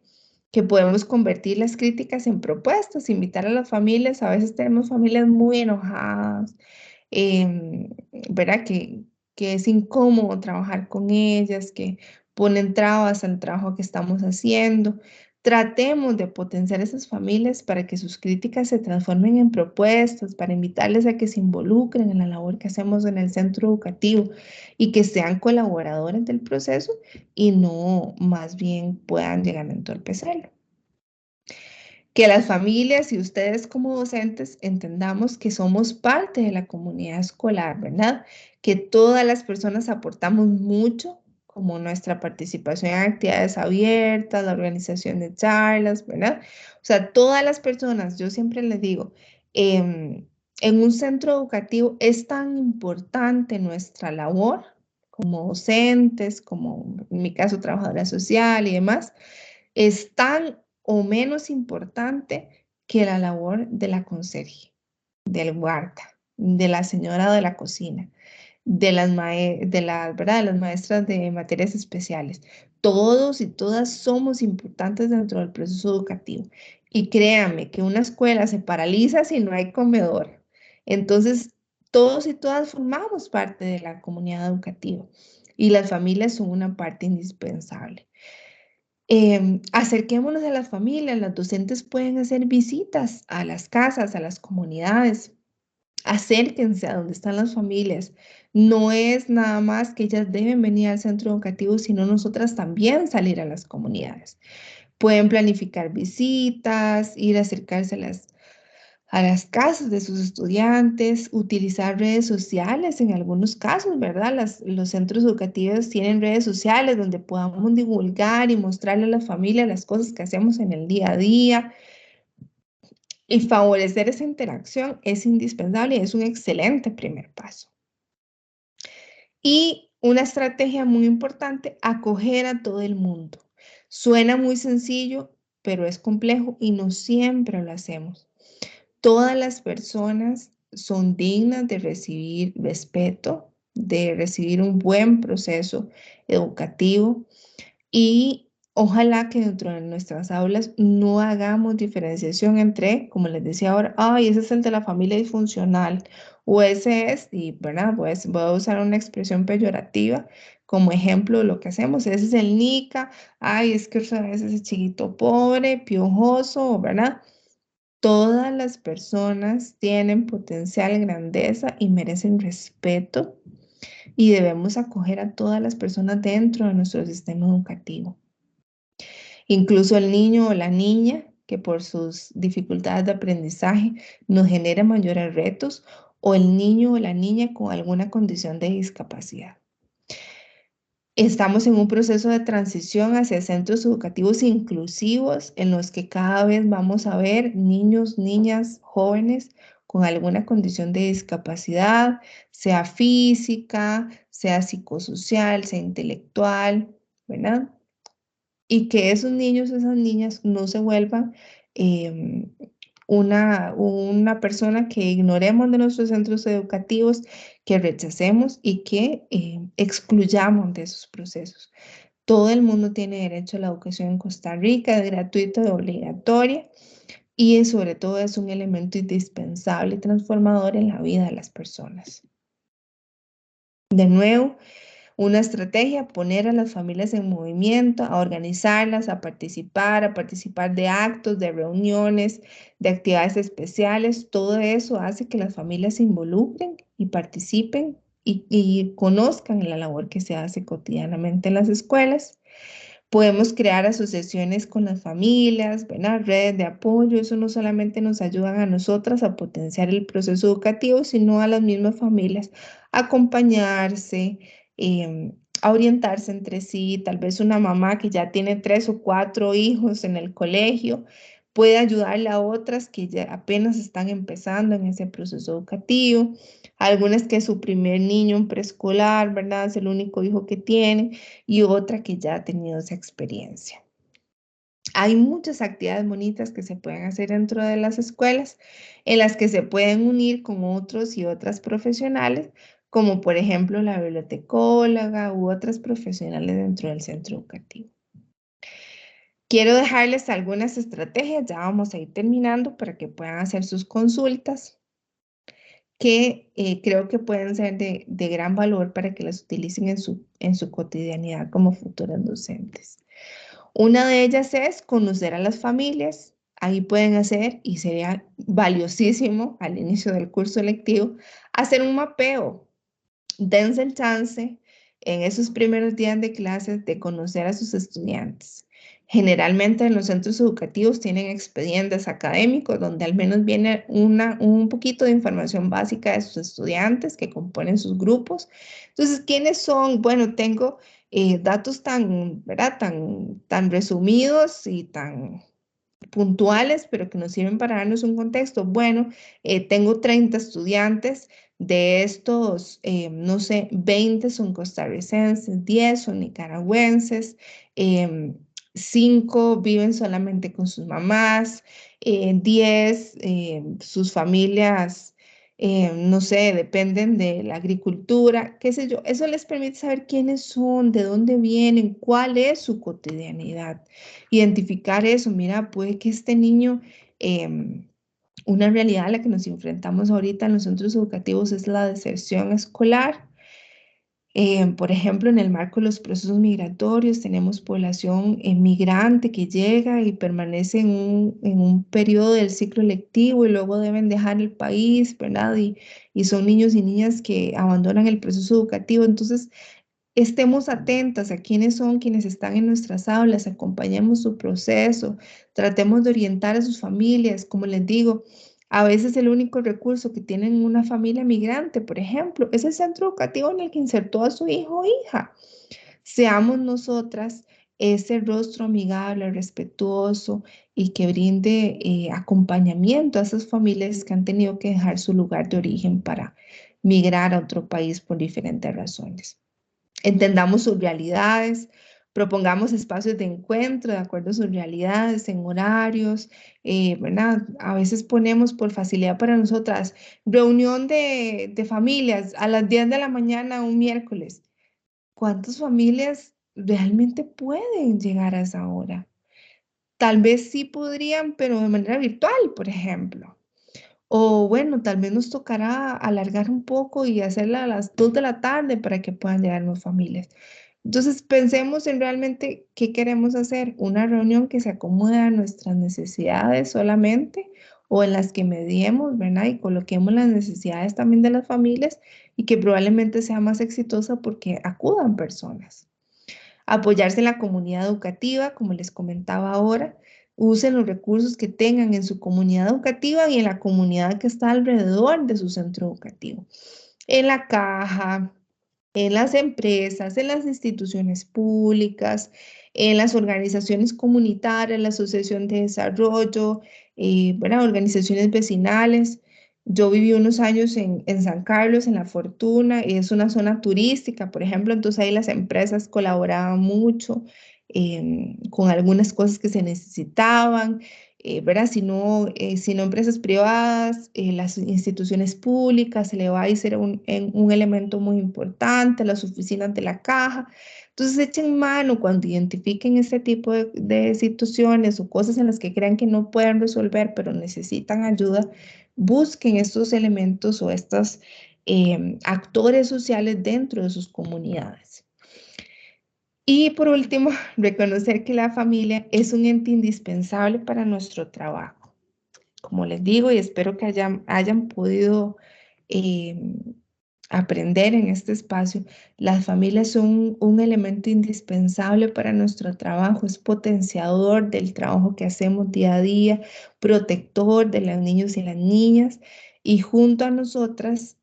que podemos convertir las críticas en propuestas, invitar a las familias. A veces tenemos familias muy enojadas, em, ¿verdad? Que es incómodo trabajar con ellas, que ponen trabas al trabajo que estamos haciendo. Tratemos de potenciar esas familias para que sus críticas se transformen en propuestas, para invitarles a que se involucren en la labor que hacemos en el centro educativo y que sean colaboradores del proceso y no más bien puedan llegar a entorpecerlo. Que las familias y ustedes como docentes entendamos que somos parte de la comunidad escolar, ¿verdad? Que todas las personas aportamos mucho, como nuestra participación en actividades abiertas, la organización de charlas, ¿verdad? O sea, todas las personas, yo siempre les digo, en un centro educativo es tan importante nuestra labor como docentes, como en mi caso trabajadora social y demás, es tan o menos importante que la labor de la conserje, del guarda, de la señora de la cocina, ¿verdad? De las maestras de materias especiales. Todos y todas somos importantes dentro del proceso educativo. Y créanme que una escuela se paraliza si no hay comedor. Entonces, todos y todas formamos parte de la comunidad educativa y las familias son una parte indispensable. Acerquémonos a las familias, las docentes pueden hacer visitas a las casas, a las comunidades, acérquense a donde están las familias. No es nada más que ellas deben venir al centro educativo, sino nosotras también salir a las comunidades. Pueden planificar visitas, ir a acercarse a las casas de sus estudiantes, utilizar redes sociales en algunos casos, ¿verdad? Los centros educativos tienen redes sociales donde podamos divulgar y mostrarle a la familia las cosas que hacemos en el día a día. Y favorecer esa interacción es indispensable y es un excelente primer paso. Y una estrategia muy importante, acoger a todo el mundo. Suena muy sencillo, pero es complejo y no siempre lo hacemos. Todas las personas son dignas de recibir respeto, de recibir un buen proceso educativo y ojalá que dentro de nuestras aulas no hagamos diferenciación entre, como les decía ahora, ay, ese es el de la familia disfuncional o ese es, y verdad, pues voy a usar una expresión peyorativa como ejemplo de lo que hacemos, ese es el NICA, ay, es que es ese chiquito pobre, piojoso, ¿verdad? Todas las personas tienen potencial grandeza y merecen respeto y debemos acoger a todas las personas dentro de nuestro sistema educativo. Incluso el niño o la niña que por sus dificultades de aprendizaje nos genera mayores retos, o el niño o la niña con alguna condición de discapacidad. Estamos en un proceso de transición hacia centros educativos inclusivos en los que cada vez vamos a ver niños, niñas, jóvenes con alguna condición de discapacidad, sea física, sea psicosocial, sea intelectual, ¿verdad? Y que esos niños, esas niñas no se vuelvan una persona que ignoremos de nuestros centros educativos, que rechacemos y que excluyamos de esos procesos. Todo el mundo tiene derecho a la educación en Costa Rica, es gratuita, es obligatoria y sobre todo es un elemento indispensable y transformador en la vida de las personas. De nuevo, una estrategia, poner a las familias en movimiento, a organizarlas, a participar de actos, de reuniones, de actividades especiales. Todo eso hace que las familias se involucren y participen y conozcan la labor que se hace cotidianamente en las escuelas. Podemos crear asociaciones con las familias, ¿verdad? Redes de apoyo. Eso no solamente nos ayuda a nosotras a potenciar el proceso educativo, sino a las mismas familias a acompañarse, a orientarse entre sí. Tal vez una mamá que ya tiene 3 o 4 hijos en el colegio puede ayudarle a otras que ya apenas están empezando en ese proceso educativo. Algunas que es su primer niño en preescolar, ¿verdad? Es el único hijo que tiene, y otra que ya ha tenido esa experiencia. Hay muchas actividades bonitas que se pueden hacer dentro de las escuelas, en las que se pueden unir con otros y otras profesionales, como por ejemplo la bibliotecóloga u otras profesionales dentro del centro educativo. Quiero dejarles algunas estrategias, ya vamos a ir terminando, para que puedan hacer sus consultas, que creo que pueden ser de gran valor para que las utilicen en su cotidianidad como futuras docentes. Una de ellas es conocer a las familias. Ahí pueden hacer, y sería valiosísimo al inicio del curso lectivo, hacer un mapeo. Dense el chance en esos primeros días de clases de conocer a sus estudiantes. Generalmente en los centros educativos tienen expedientes académicos donde al menos viene un poquito de información básica de sus estudiantes que componen sus grupos. Entonces, ¿quiénes son? Bueno, tengo datos ¿verdad? Tan resumidos y tan puntuales, pero que nos sirven para darnos un contexto. Bueno, tengo 30 estudiantes, de estos, no sé, 20 son costarricenses, 10 son nicaragüenses, 5 viven solamente con sus mamás, 10 sus familias, no sé, dependen de la agricultura, qué sé yo. Eso les permite saber quiénes son, de dónde vienen, cuál es su cotidianidad. Identificar eso, mira, puede que este niño, una realidad a la que nos enfrentamos ahorita en los centros educativos es la deserción escolar. Por ejemplo, en el marco de los procesos migratorios tenemos población migrante que llega y permanece en un periodo del ciclo lectivo y luego deben dejar el país, ¿verdad? Y son niños y niñas que abandonan el proceso educativo. Entonces, estemos atentas a quiénes son quienes están en nuestras aulas, acompañemos su proceso, tratemos de orientar a sus familias. Como les digo, a veces el único recurso que tienen una familia migrante, por ejemplo, es el centro educativo en el que insertó a su hijo o hija. Seamos nosotras ese rostro amigable, respetuoso y que brinde acompañamiento a esas familias que han tenido que dejar su lugar de origen para migrar a otro país por diferentes razones. Entendamos sus realidades, propongamos espacios de encuentro de acuerdo a sus realidades, en horarios, ¿verdad? A veces ponemos por facilidad para nosotras reunión de familias a las 10 de la mañana un miércoles. ¿Cuántas familias realmente pueden llegar a esa hora? Tal vez sí podrían, pero de manera virtual, por ejemplo. O bueno, tal vez nos tocará alargar un poco y hacerla a las 2 de la tarde para que puedan llegar más familias. Entonces, pensemos en realmente qué queremos hacer. Una reunión que se acomode a nuestras necesidades solamente, o en las que mediemos, ¿verdad? Y coloquemos las necesidades también de las familias y que probablemente sea más exitosa porque acudan personas. Apoyarse en la comunidad educativa, como les comentaba ahora, usen los recursos que tengan en su comunidad educativa y en la comunidad que está alrededor de su centro educativo. En la caja, en las empresas, en las instituciones públicas, en las organizaciones comunitarias, la Asociación de Desarrollo, bueno, organizaciones vecinales. Yo viví unos años en San Carlos, en La Fortuna, y es una zona turística, por ejemplo, entonces ahí las empresas colaboraban mucho con algunas cosas que se necesitaban. ¿Verdad? Si no empresas privadas, las instituciones públicas, se le va a ser un elemento muy importante, las oficinas de la caja. Entonces, echen mano cuando identifiquen este tipo de situaciones o cosas en las que crean que no pueden resolver, pero necesitan ayuda, busquen estos elementos o estos actores sociales dentro de sus comunidades. Y por último, reconocer que la familia es un ente indispensable para nuestro trabajo. Como les digo, y espero que hayan podido aprender en este espacio, las familias son un elemento indispensable para nuestro trabajo, es potenciador del trabajo que hacemos día a día, protector de los niños y las niñas, y junto a nosotras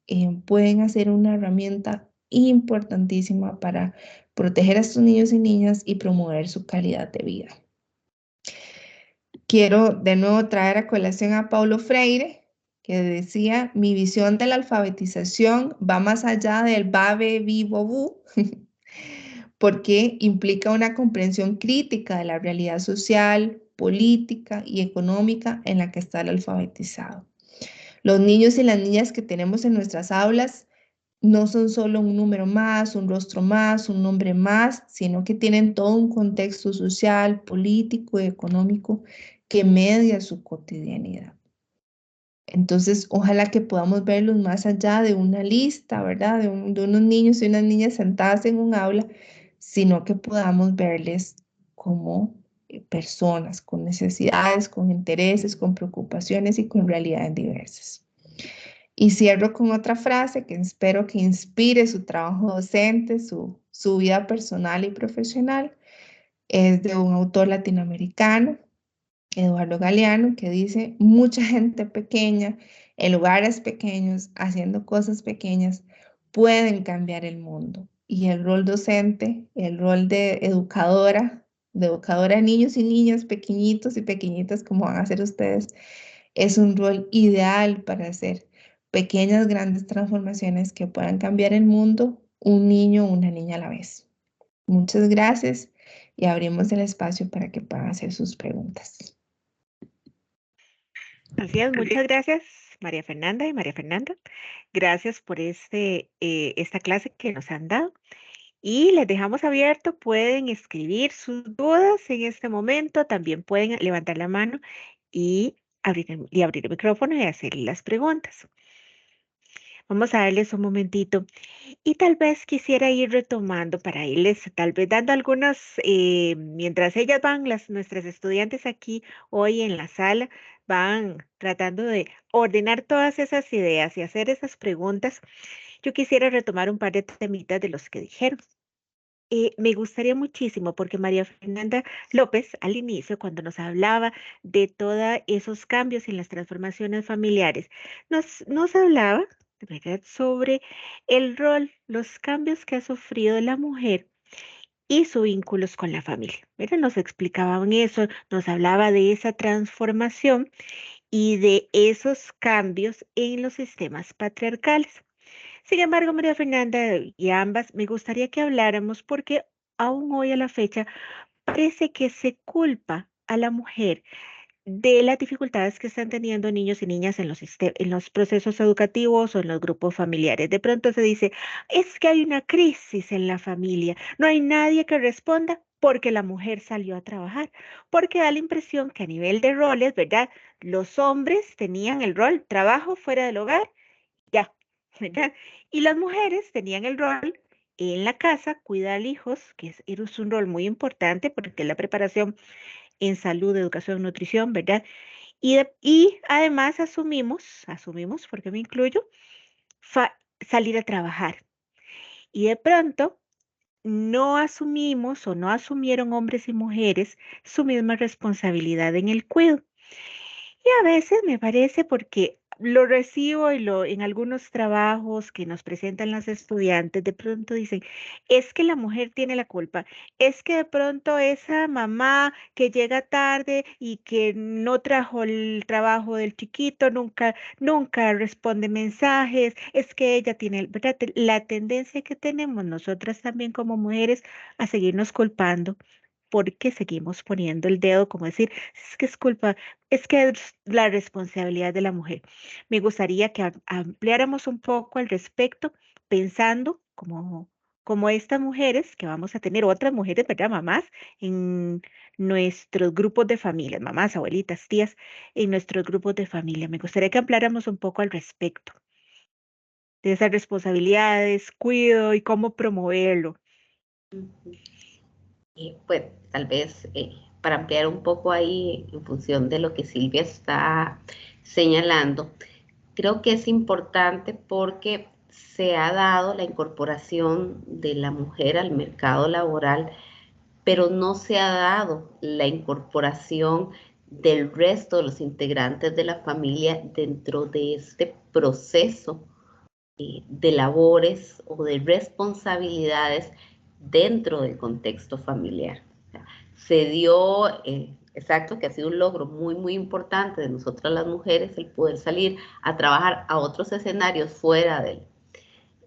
pueden hacer una herramienta importantísima para proteger a estos niños y niñas y promover su calidad de vida. Quiero de nuevo traer a colación a Paulo Freire, que decía, mi visión de la alfabetización va más allá del babe, vivo, bu, porque implica una comprensión crítica de la realidad social, política y económica en la que está el alfabetizado. Los niños y las niñas que tenemos en nuestras aulas no son solo un número más, un rostro más, un nombre más, sino que tienen todo un contexto social, político y económico que media su cotidianidad. Entonces, ojalá que podamos verlos más allá de una lista, ¿verdad? De unos niños y unas niñas sentadas en un aula, sino que podamos verles como personas con necesidades, con intereses, con preocupaciones y con realidades diversas. Y cierro con otra frase que espero que inspire su trabajo docente, su vida personal y profesional. Es de un autor latinoamericano, Eduardo Galeano, que dice, mucha gente pequeña, en lugares pequeños, haciendo cosas pequeñas, pueden cambiar el mundo. Y el rol docente, el rol de educadora de niños y niñas pequeñitos y pequeñitas como van a ser ustedes, es un rol ideal para hacer pequeñas, grandes transformaciones que puedan cambiar el mundo, un niño o una niña a la vez. Muchas gracias y abrimos el espacio para que puedan hacer sus preguntas. Así es, muchas gracias, María Fernanda y María Fernanda. Gracias por esta clase que nos han dado. Y les dejamos abierto, pueden escribir sus dudas en este momento, también pueden levantar la mano y abrir el micrófono y hacer las preguntas. Vamos a darles un momentito y tal vez quisiera ir retomando para irles tal vez dando algunos, mientras ellas van, nuestras estudiantes aquí hoy en la sala, van tratando de ordenar todas esas ideas y hacer esas preguntas. Yo quisiera retomar un par de temitas de los que dijeron. Me gustaría muchísimo porque María Fernanda López al inicio, cuando nos hablaba de todos esos cambios en las transformaciones familiares, nos hablaba, ¿verdad?, sobre el rol, los cambios que ha sufrido la mujer y sus vínculos con la familia. ¿Verdad? Nos explicaban eso, nos hablaba de esa transformación y de esos cambios en los sistemas patriarcales. Sin embargo, María Fernanda y ambas, me gustaría que habláramos porque aún hoy a la fecha parece que se culpa a la mujer de las dificultades que están teniendo niños y niñas en los procesos educativos o en los grupos familiares. De pronto se dice, es que hay una crisis en la familia, no hay nadie que responda porque la mujer salió a trabajar, porque da la impresión que a nivel de roles, ¿verdad? Los hombres tenían el rol trabajo fuera del hogar, ya, ¿verdad? Y las mujeres tenían el rol en la casa, cuidar hijos, que es un rol muy importante porque es la preparación en salud, educación, nutrición, ¿verdad? Y además asumimos, porque me incluyo, salir a trabajar. Y de pronto no asumimos o no asumieron hombres y mujeres su misma responsabilidad en el cuidado. Y a veces me parece porque lo recibo en algunos trabajos que nos presentan las estudiantes, de pronto dicen, es que la mujer tiene la culpa, es que de pronto esa mamá que llega tarde y que no trajo el trabajo del chiquito, nunca responde mensajes, es que ella tiene, ¿verdad? La tendencia que tenemos nosotras también como mujeres a seguirnos culpando porque seguimos poniendo el dedo, como decir, es que es culpa, es que es la responsabilidad de la mujer. Me gustaría que ampliáramos un poco al respecto, pensando como estas mujeres, que vamos a tener otras mujeres, ¿verdad? Mamás, en nuestros grupos de familia, mamás, abuelitas, tías, en nuestros grupos de familia. Me gustaría que ampliáramos un poco al respecto de esas responsabilidades, cuido y cómo promoverlo. Pues tal vez para ampliar un poco ahí en función de lo que Silvia está señalando, creo que es importante porque se ha dado la incorporación de la mujer al mercado laboral, pero no se ha dado la incorporación del resto de los integrantes de la familia dentro de este proceso de labores o de responsabilidades dentro del contexto familiar. O sea, se dio, exacto, que ha sido un logro muy importante de nosotras las mujeres el poder salir a trabajar a otros escenarios fuera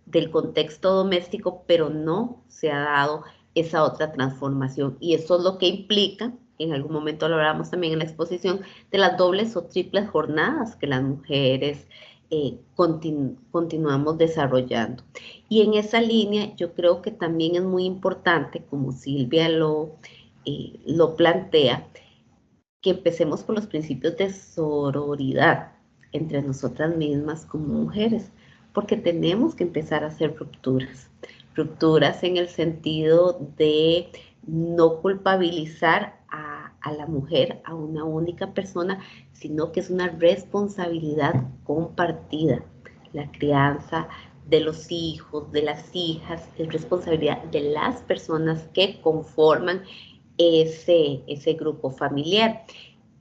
del contexto doméstico, pero no se ha dado esa otra transformación. Y eso es lo que implica, en algún momento lo hablamos también en la exposición, de las dobles o triples jornadas que las mujeres continuamos desarrollando. Y en esa línea yo creo que también es muy importante, como Silvia lo plantea, que empecemos por los principios de sororidad entre nosotras mismas como mujeres, porque tenemos que empezar a hacer rupturas en el sentido de no culpabilizar a la mujer, a una única persona, sino que es una responsabilidad compartida. La crianza de los hijos, de las hijas, es responsabilidad de las personas que conforman ese grupo familiar.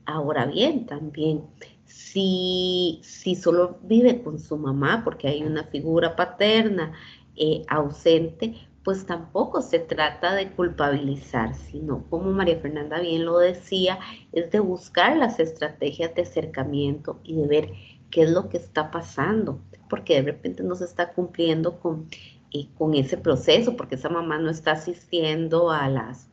Ahora bien, también, si solo vive con su mamá porque hay una figura paterna ausente, pues tampoco se trata de culpabilizar, sino como María Fernanda bien lo decía, es de buscar las estrategias de acercamiento y de ver qué es lo que está pasando, porque de repente no se está cumpliendo con ese proceso, porque esa mamá no está asistiendo a las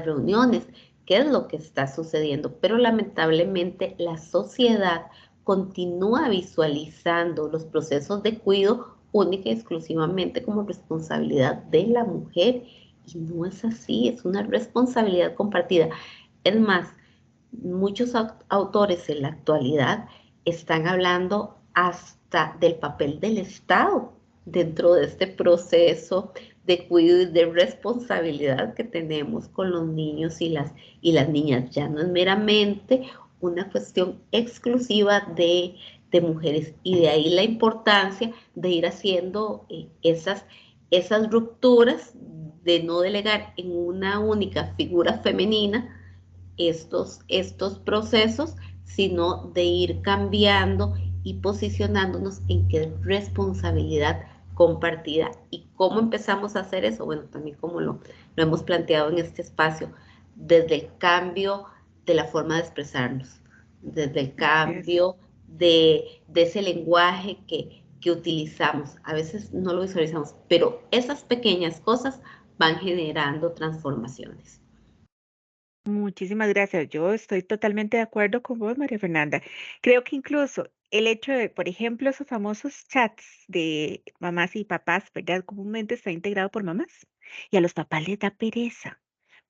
reuniones, qué es lo que está sucediendo, pero lamentablemente la sociedad continúa visualizando los procesos de cuidado única y exclusivamente como responsabilidad de la mujer y no es así, es una responsabilidad compartida. Es más, muchos autores en la actualidad están hablando hasta del papel del Estado dentro de este proceso de cuidado y de responsabilidad que tenemos con los niños y las niñas. Ya no es meramente una cuestión exclusiva de mujeres y de ahí la importancia de ir haciendo esas rupturas, de no delegar en una única figura femenina estos procesos, sino de ir cambiando y posicionándonos en que es responsabilidad compartida. ¿Y cómo empezamos a hacer eso? Bueno, también como lo hemos planteado en este espacio, desde el cambio de la forma de expresarnos, desde el cambio de ese lenguaje que utilizamos. A veces no lo visualizamos, pero esas pequeñas cosas van generando transformaciones. Muchísimas gracias. Yo estoy totalmente de acuerdo con vos, María Fernanda. Creo que incluso el hecho de, por ejemplo, esos famosos chats de mamás y papás, ¿verdad? Comúnmente está integrado por mamás y a los papás les da pereza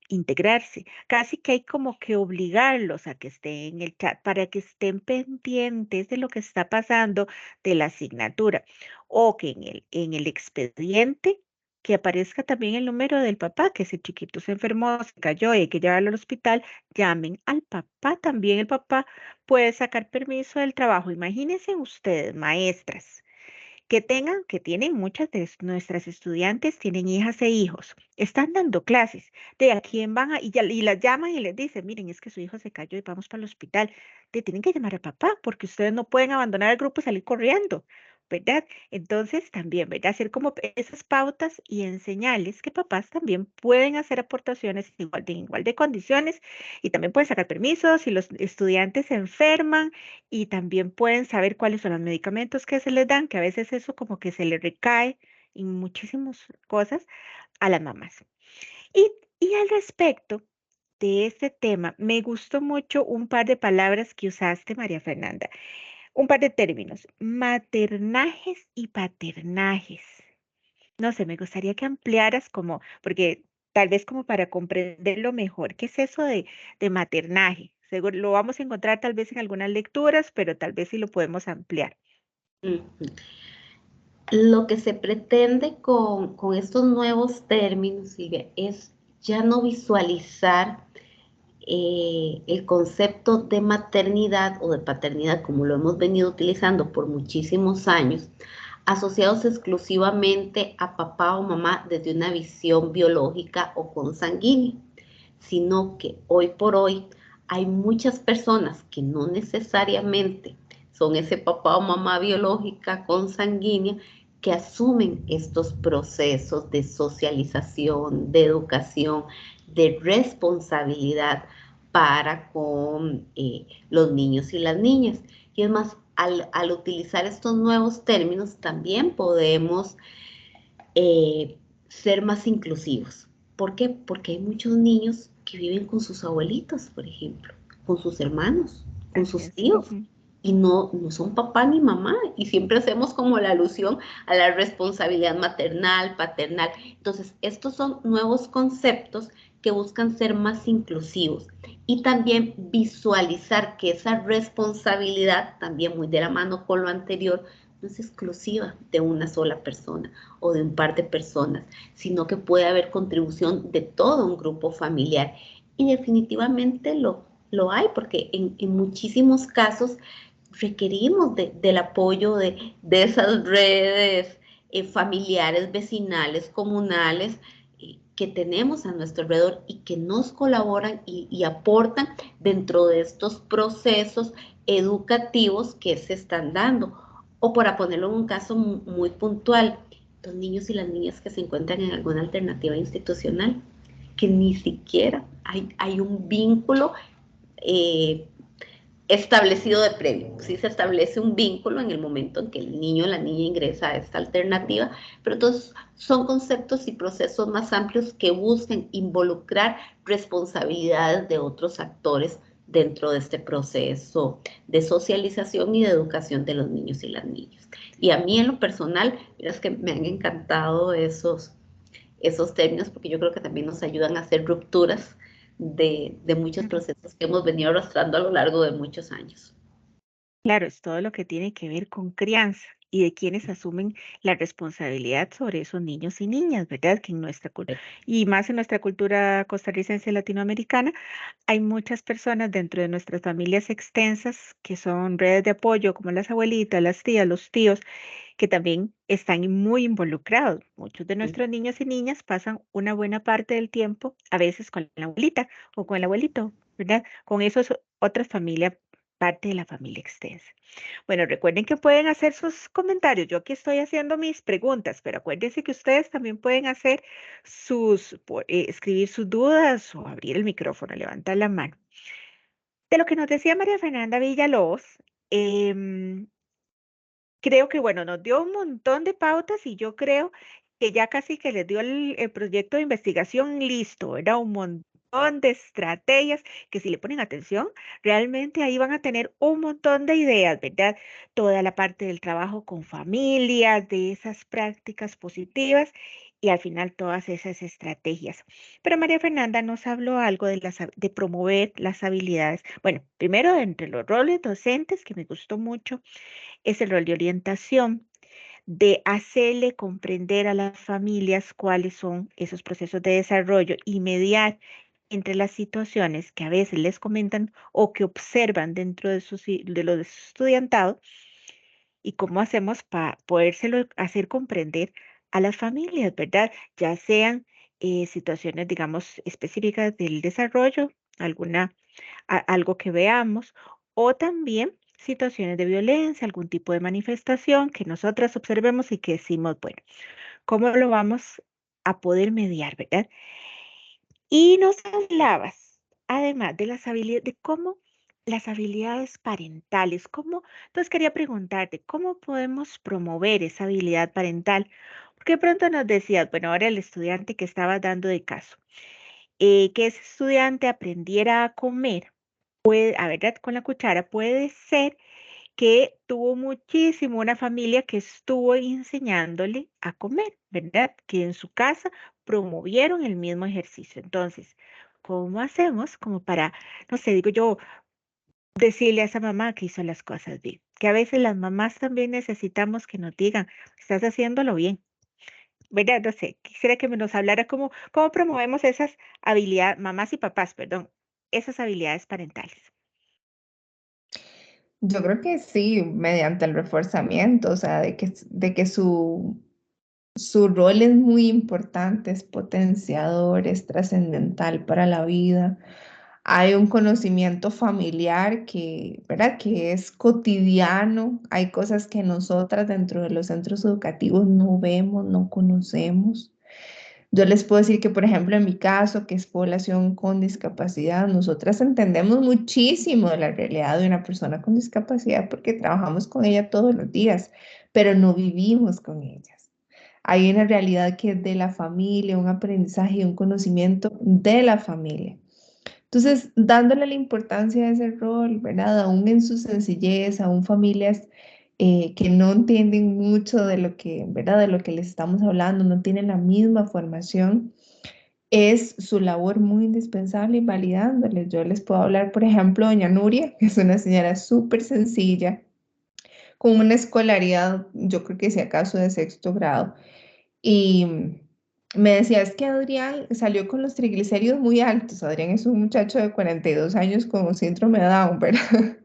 integrarse. Casi que hay como que obligarlos a que estén en el chat para que estén pendientes de lo que está pasando de la asignatura o que en el expediente que aparezca también el número del papá, que si el chiquito se enfermó, se cayó y hay que llevarlo al hospital, llamen al papá. También el papá puede sacar permiso del trabajo. Imagínense ustedes, maestras, que tienen muchas de nuestras estudiantes, tienen hijas e hijos, están dando clases, de a quién van a, y las llaman y les dicen, miren, es que su hijo se cayó y vamos para el hospital, te tienen que llamar a papá porque ustedes no pueden abandonar el grupo y salir corriendo, ¿verdad? Entonces también, ¿verdad? Hacer como esas pautas y enseñarles que papás también pueden hacer aportaciones igual de condiciones y también pueden sacar permisos si los estudiantes se enferman y también pueden saber cuáles son los medicamentos que se les dan, que a veces eso como que se le recae en muchísimas cosas a las mamás. Y, y al respecto de este tema, me gustó mucho un par de palabras que usaste, María Fernanda, un par de términos, maternajes y paternajes. No sé, me gustaría que ampliaras como, porque tal vez como para comprenderlo mejor, ¿qué es eso de maternaje? Seguro lo vamos a encontrar tal vez en algunas lecturas, pero tal vez sí lo podemos ampliar. Ujú. Lo que se pretende con estos nuevos términos, Silvia, es ya no visualizar el concepto de maternidad o de paternidad como lo hemos venido utilizando por muchísimos años, asociados exclusivamente a papá o mamá desde una visión biológica o consanguínea, sino que hoy por hoy hay muchas personas que no necesariamente son ese papá o mamá biológica consanguínea que asumen estos procesos de socialización, de educación, de responsabilidad para con los niños y las niñas. Y es más, al utilizar estos nuevos términos también podemos ser más inclusivos. ¿Por qué? Porque hay muchos niños que viven con sus abuelitos, por ejemplo, con sus hermanos, con Así sus es. tíos, Ujú. y no son papá ni mamá, y siempre hacemos como la alusión a la responsabilidad maternal, paternal. Entonces, estos son nuevos conceptos que buscan ser más inclusivos y también visualizar que esa responsabilidad, también muy de la mano con lo anterior, no es exclusiva de una sola persona o de un par de personas, sino que puede haber contribución de todo un grupo familiar. Y definitivamente lo hay, porque en muchísimos casos requerimos del apoyo de esas redes familiares, vecinales, comunales, que tenemos a nuestro alrededor y que nos colaboran y aportan dentro de estos procesos educativos que se están dando. O para ponerlo en un caso muy puntual, los niños y las niñas que se encuentran en alguna alternativa institucional, que ni siquiera hay un vínculo eh, establecido de previo. Sí se establece un vínculo en el momento en que el niño o la niña ingresa a esta alternativa, pero todos son conceptos y procesos más amplios que buscan involucrar responsabilidades de otros actores dentro de este proceso de socialización y de educación de los niños y las niñas. Y a mí en lo personal, es que me han encantado esos términos porque yo creo que también nos ayudan a hacer rupturas de muchos Ujú. procesos que hemos venido arrastrando a lo largo de muchos años. Claro, es todo lo que tiene que ver con crianza y de quienes asumen la responsabilidad sobre esos niños y niñas, ¿verdad? Que en nuestra y más en nuestra cultura costarricense y latinoamericana, hay muchas personas dentro de nuestras familias extensas que son redes de apoyo, como las abuelitas, las tías, los tíos, que también están muy involucrados. Muchos de nuestros niños y niñas pasan una buena parte del tiempo, a veces con la abuelita o con el abuelito, ¿verdad? Con esos otras familias, parte de la familia extensa. Bueno, recuerden que pueden hacer sus comentarios. Yo aquí estoy haciendo mis preguntas, pero acuérdense que ustedes también pueden hacer escribir sus dudas o abrir el micrófono, levantar la mano. De lo que nos decía María Fernanda Villalobos, em, creo que, bueno, nos dio un montón de pautas y yo creo que ya casi que les dio el proyecto de investigación listo, era un montón de estrategias que si le ponen atención, realmente ahí van a tener un montón de ideas, ¿verdad? Toda la parte del trabajo con familias, de esas prácticas positivas y al final todas esas estrategias. Pero María Fernanda nos habló algo de promover las habilidades. Bueno, primero entre los roles docentes, que me gustó mucho es el rol de orientación, de hacerle comprender a las familias cuáles son esos procesos de desarrollo y mediar entre las situaciones que a veces les comentan o que observan dentro de, de los estudiantados y cómo hacemos para podérselo hacer comprender a las familias, ¿verdad? Ya sean situaciones, digamos, específicas del desarrollo, algo que veamos, o también situaciones de violencia, algún tipo de manifestación que nosotras observemos y que decimos, bueno, ¿cómo lo vamos a poder mediar, verdad? Y nos hablabas, además de las habilidades, de cómo las habilidades parentales, entonces quería preguntarte, ¿cómo podemos promover esa habilidad parental? Porque de pronto nos decías, bueno, ahora el estudiante que estabas dando de caso, que ese estudiante aprendiera a comer, a verdad, con la cuchara, puede ser que tuvo muchísimo una familia que estuvo enseñándole a comer, ¿verdad? Que en su casa promovieron el mismo ejercicio. Entonces, ¿cómo hacemos como para, no sé, digo yo, decirle a esa mamá que hizo las cosas bien? Que a veces las mamás también necesitamos que nos digan, estás haciéndolo bien, ¿verdad? No sé, quisiera que nos hablara cómo promovemos esas habilidades, mamás y papás, perdón, esas habilidades parentales. Yo creo que sí, mediante el reforzamiento, o sea, de que su rol es muy importante, es potenciador, es trascendental para la vida. Hay un conocimiento familiar que, ¿verdad? Que es cotidiano. Hay cosas que nosotras dentro de los centros educativos no vemos, no conocemos. Yo les puedo decir que, por ejemplo, en mi caso, que es población con discapacidad, nosotras entendemos muchísimo de la realidad de una persona con discapacidad porque trabajamos con ella todos los días, pero no vivimos con ellas. Hay una realidad que es de la familia, un aprendizaje y un conocimiento de la familia. Entonces, dándole la importancia de ese rol, ¿verdad? Aún en su sencillez, aún familias que no entienden mucho de lo que, ¿verdad? De lo que les estamos hablando, no tienen la misma formación, es su labor muy indispensable y validándoles. Yo les puedo hablar, por ejemplo, doña Nuria, que es una señora súper sencilla, con una escolaridad, yo creo que si acaso de sexto grado, y me decía, es que Adrián salió con los triglicéridos muy altos. Adrián es un muchacho de 42 años con síndrome de Down, ¿verdad?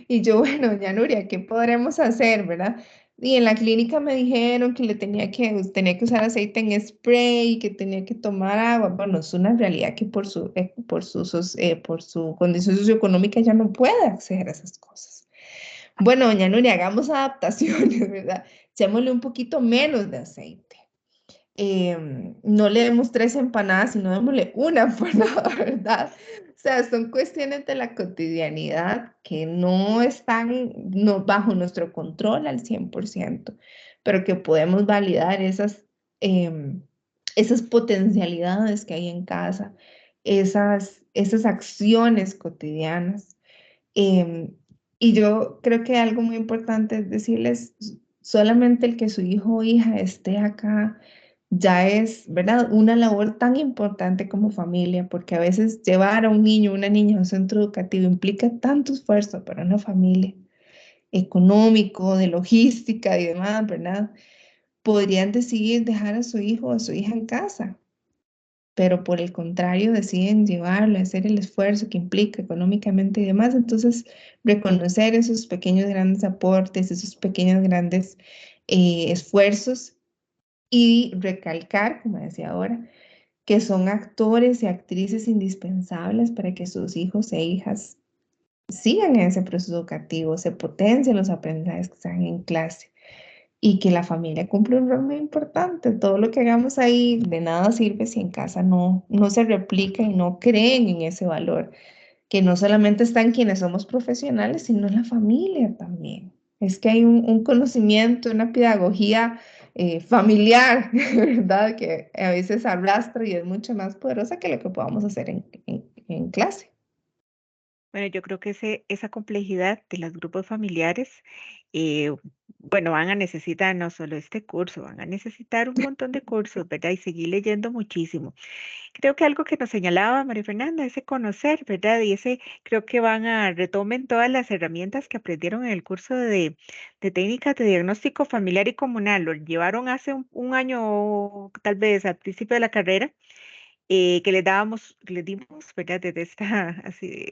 Y yo, bueno, ya Nuria, ¿qué podremos hacer, verdad? Y en la clínica me dijeron que tenía que usar aceite en spray, que tenía que tomar agua. Bueno, es una realidad que por su condición socioeconómica ya no puede acceder a esas cosas. Bueno, doña Nuria, hagamos adaptaciones, ¿verdad? Echémosle un poquito menos de aceite. No le demos 3 empanadas, sino démosle una empanada, ¿verdad? O sea, son cuestiones de la cotidianidad que no están bajo nuestro control al 100%, pero que podemos validar em, esas potencialidades que hay en casa, esas acciones cotidianas. Em, y yo creo que algo muy importante es decirles, solamente el que su hijo o hija esté acá ya es, ¿verdad? Una labor tan importante como familia, porque a veces llevar a un niño o una niña a un centro educativo implica tanto esfuerzo para una familia, económico, de logística y demás, ¿verdad? Podrían decidir dejar a su hijo o a su hija en casa, pero por el contrario deciden llevarlo, hacer el esfuerzo que implica económicamente y demás. Entonces, reconocer esos pequeños grandes aportes, esos pequeños grandes esfuerzos y recalcar, como decía ahora, que son actores y actrices indispensables para que sus hijos e hijas sigan en ese proceso educativo, se potencien los aprendizajes que están en clase y que la familia cumple un rol muy importante. Todo lo que hagamos ahí de nada sirve si en casa no se replica y no creen en ese valor, que no solamente están quienes somos profesionales, sino en la familia también. Es que hay un conocimiento, una pedagogía familiar, ¿verdad? Que a veces arrastra y es mucho más poderosa que lo que podamos hacer en clase. Bueno, yo creo que esa complejidad de los grupos familiares bueno, van a necesitar no solo este curso, van a necesitar un montón de cursos, ¿verdad? Y seguir leyendo muchísimo. Creo que algo que nos señalaba María Fernanda, ese conocer, ¿verdad? Y ese, creo que retomen todas las herramientas que aprendieron en el curso de técnicas de diagnóstico familiar y comunal. Lo llevaron hace un año, tal vez al principio de la carrera, que les dimos, ¿verdad? Desde esta así,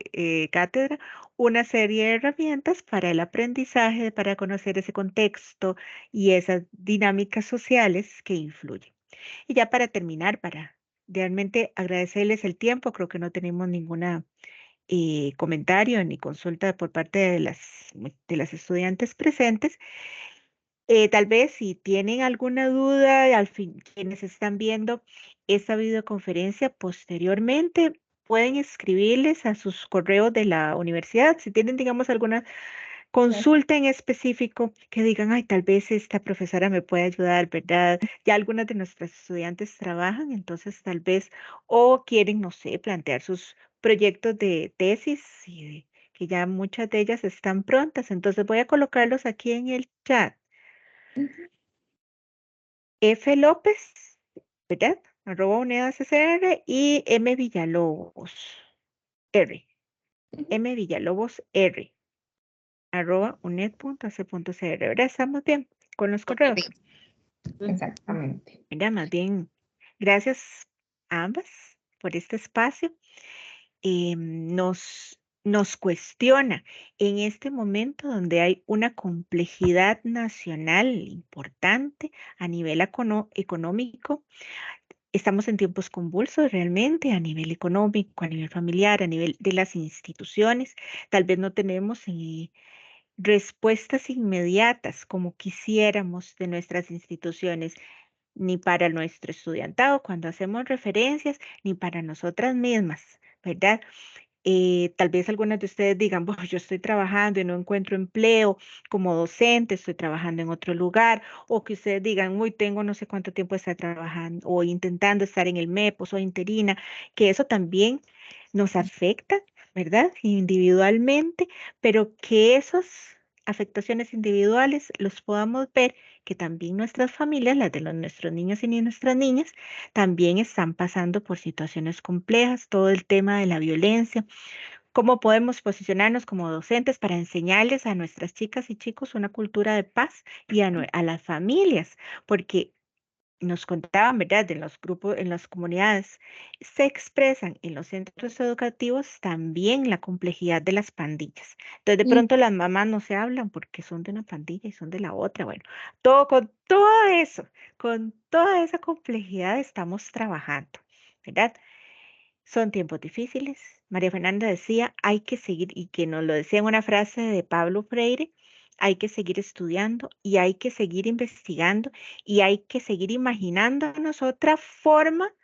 cátedra, una serie de herramientas para el aprendizaje, para conocer ese contexto y esas dinámicas sociales que influyen. Y ya para terminar, para realmente agradecerles el tiempo, creo que no tenemos ninguna comentario ni consulta por parte de las estudiantes presentes. Tal vez si tienen alguna duda, al fin, quienes están viendo esta videoconferencia posteriormente, pueden escribirles a sus correos de la universidad. Si tienen, digamos, alguna consulta en específico, que digan, ay, tal vez esta profesora me puede ayudar, ¿verdad? Ya algunas de nuestras estudiantes trabajan, entonces tal vez, o quieren, no sé, plantear sus proyectos de tesis, que ya muchas de ellas están prontas. Entonces voy a colocarlos aquí en el chat. Ujú. F. López, ¿verdad? @UNEDACCR y M. Villalobos R. M. Villalobos R. @uned.ac.cr. ¿Verdad? Estamos bien con los correos. Sí, exactamente. Mira, más bien, gracias a ambas por este espacio. Nos cuestiona en este momento donde hay una complejidad nacional importante a nivel económico. Estamos en tiempos convulsos realmente a nivel económico, a nivel familiar, a nivel de las instituciones. Tal vez no tenemos respuestas inmediatas como quisiéramos de nuestras instituciones, ni para nuestro estudiantado cuando hacemos referencias, ni para nosotras mismas, ¿verdad? Tal vez algunas de ustedes digan, bueno, yo estoy trabajando y no encuentro empleo como docente, estoy trabajando en otro lugar, o que ustedes digan, muy tengo no sé cuánto tiempo de estar trabajando o intentando estar en el MEPOS o interina, que eso también nos afecta, ¿verdad? Individualmente, pero que esas afectaciones individuales los podamos ver, que también nuestras familias, las de nuestros niños y nuestras niñas, también están pasando por situaciones complejas, todo el tema de la violencia, cómo podemos posicionarnos como docentes para enseñarles a nuestras chicas y chicos una cultura de paz y a las familias, porque nos contaban, ¿verdad? En los grupos, en las comunidades, se expresan en los centros educativos también la complejidad de las pandillas. Entonces, de Mm. pronto las mamás no se hablan porque son de una pandilla y son de la otra. Bueno, todo con todo eso, con toda esa complejidad estamos trabajando, ¿verdad? Son tiempos difíciles. María Fernanda decía, hay que seguir, y que nos lo decía en una frase de Pablo Freire, hay que seguir estudiando y hay que seguir investigando y hay que seguir imaginándonos otra forma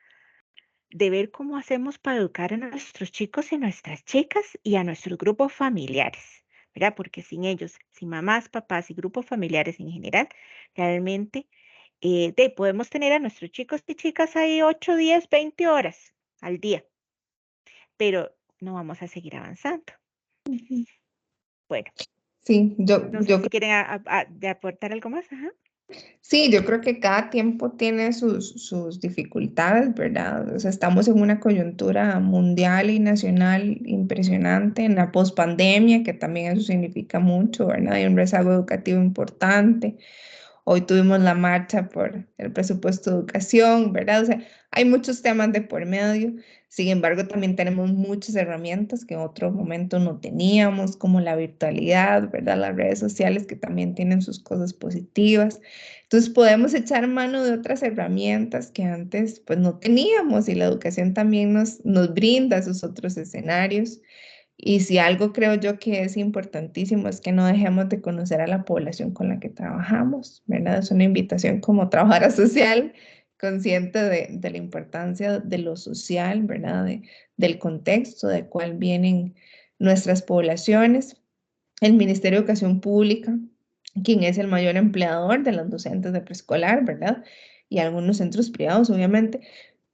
de ver cómo hacemos para educar a nuestros chicos y nuestras chicas y a nuestros grupos familiares, ¿verdad? Porque sin ellos, sin mamás, papás y grupos familiares en general, realmente podemos tener a nuestros chicos y chicas ahí 8, 10, 20 horas al día, pero no vamos a seguir avanzando. Ujú. Bueno, Sí, no sé si quieren de aportar algo más. Ajá. sí, yo creo que cada tiempo tiene sus dificultades, ¿verdad? O sea, estamos en una coyuntura mundial y nacional impresionante, en la pospandemia, que también eso significa mucho, ¿verdad? Hay un rezago educativo importante. Hoy tuvimos la marcha por el presupuesto de educación, ¿verdad? O sea, hay muchos temas de por medio. Sin embargo, también tenemos muchas herramientas que en otro momento no teníamos, como la virtualidad, ¿verdad? Las redes sociales que también tienen sus cosas positivas. Entonces, podemos echar mano de otras herramientas que antes pues no teníamos y la educación también nos brinda esos otros escenarios. Y si algo creo yo que es importantísimo es que no dejemos de conocer a la población con la que trabajamos, ¿verdad? Es una invitación como trabajadora social, consciente de la importancia de lo social, ¿verdad? Del contexto de cuál vienen nuestras poblaciones. El Ministerio de Educación Pública, quien es el mayor empleador de los docentes de preescolar, ¿verdad? Y algunos centros privados, obviamente,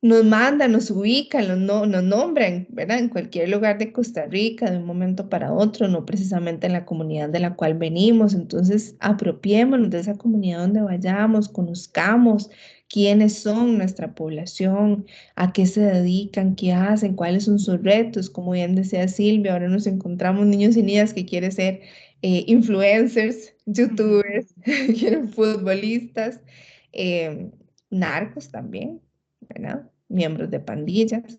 nos mandan, nos ubican, nos nombran, ¿verdad? En cualquier lugar de Costa Rica, de un momento para otro, no precisamente en la comunidad de la cual venimos. Entonces, apropiémonos de esa comunidad donde vayamos, conozcamos quiénes son nuestra población, a qué se dedican, qué hacen, cuáles son sus retos. Como bien decía Silvia, ahora nos encontramos niños y niñas que quieren ser influencers, Ujú. youtubers, quieren futbolistas, eh, narcos también, ¿verdad? Miembros de pandillas.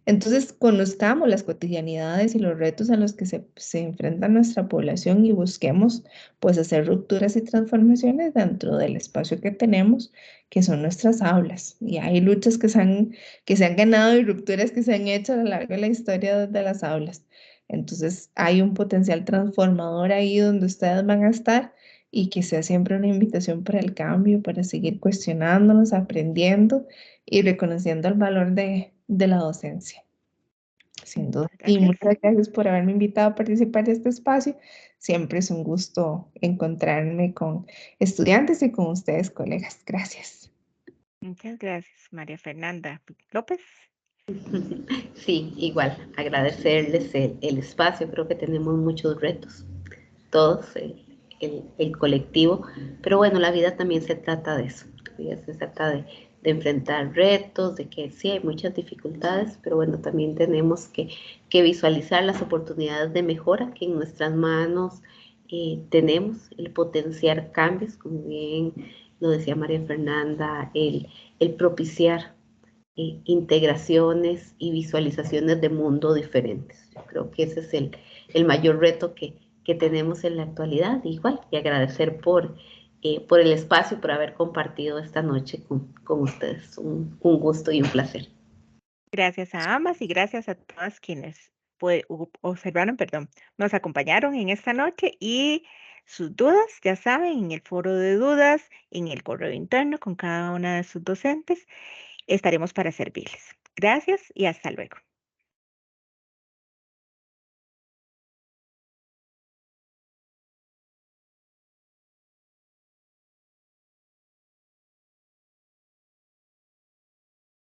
Entonces, conozcamos las cotidianidades y los retos a los que se enfrenta nuestra población y busquemos, pues, hacer rupturas y transformaciones dentro del espacio que tenemos, que son nuestras aulas. Y hay luchas que se han ganado y rupturas que se han hecho a lo largo de la historia de las aulas. Entonces, hay un potencial transformador ahí donde ustedes van a estar y que sea siempre una invitación para el cambio, para seguir cuestionándonos, aprendiendo y reconociendo el valor de la docencia, sin duda. Y Gracias. muchas gracias por haberme invitado a participar de este espacio. Siempre es un gusto encontrarme con estudiantes y con ustedes, colegas. Gracias. Muchas gracias, María Fernanda López. Sí, igual, agradecerles el espacio. Creo que tenemos muchos retos, todos, el colectivo, pero bueno, la vida también se trata de eso. La vida se trata de enfrentar retos, de que sí hay muchas dificultades, pero bueno, también tenemos que visualizar las oportunidades de mejora que en nuestras manos tenemos, el potenciar cambios, como bien lo decía María Fernanda, el propiciar integraciones y visualizaciones de mundo diferentes. Yo creo que ese es el mayor reto que tenemos en la actualidad. Igual, y agradecer por el espacio, por haber compartido esta noche con ustedes. Un gusto y un placer. Gracias a ambas y gracias a todas quienes observaron, perdón, nos acompañaron en esta noche y sus dudas, ya saben, en el foro de dudas, en el correo interno con cada una de sus docentes, estaremos para servirles. Gracias y hasta luego.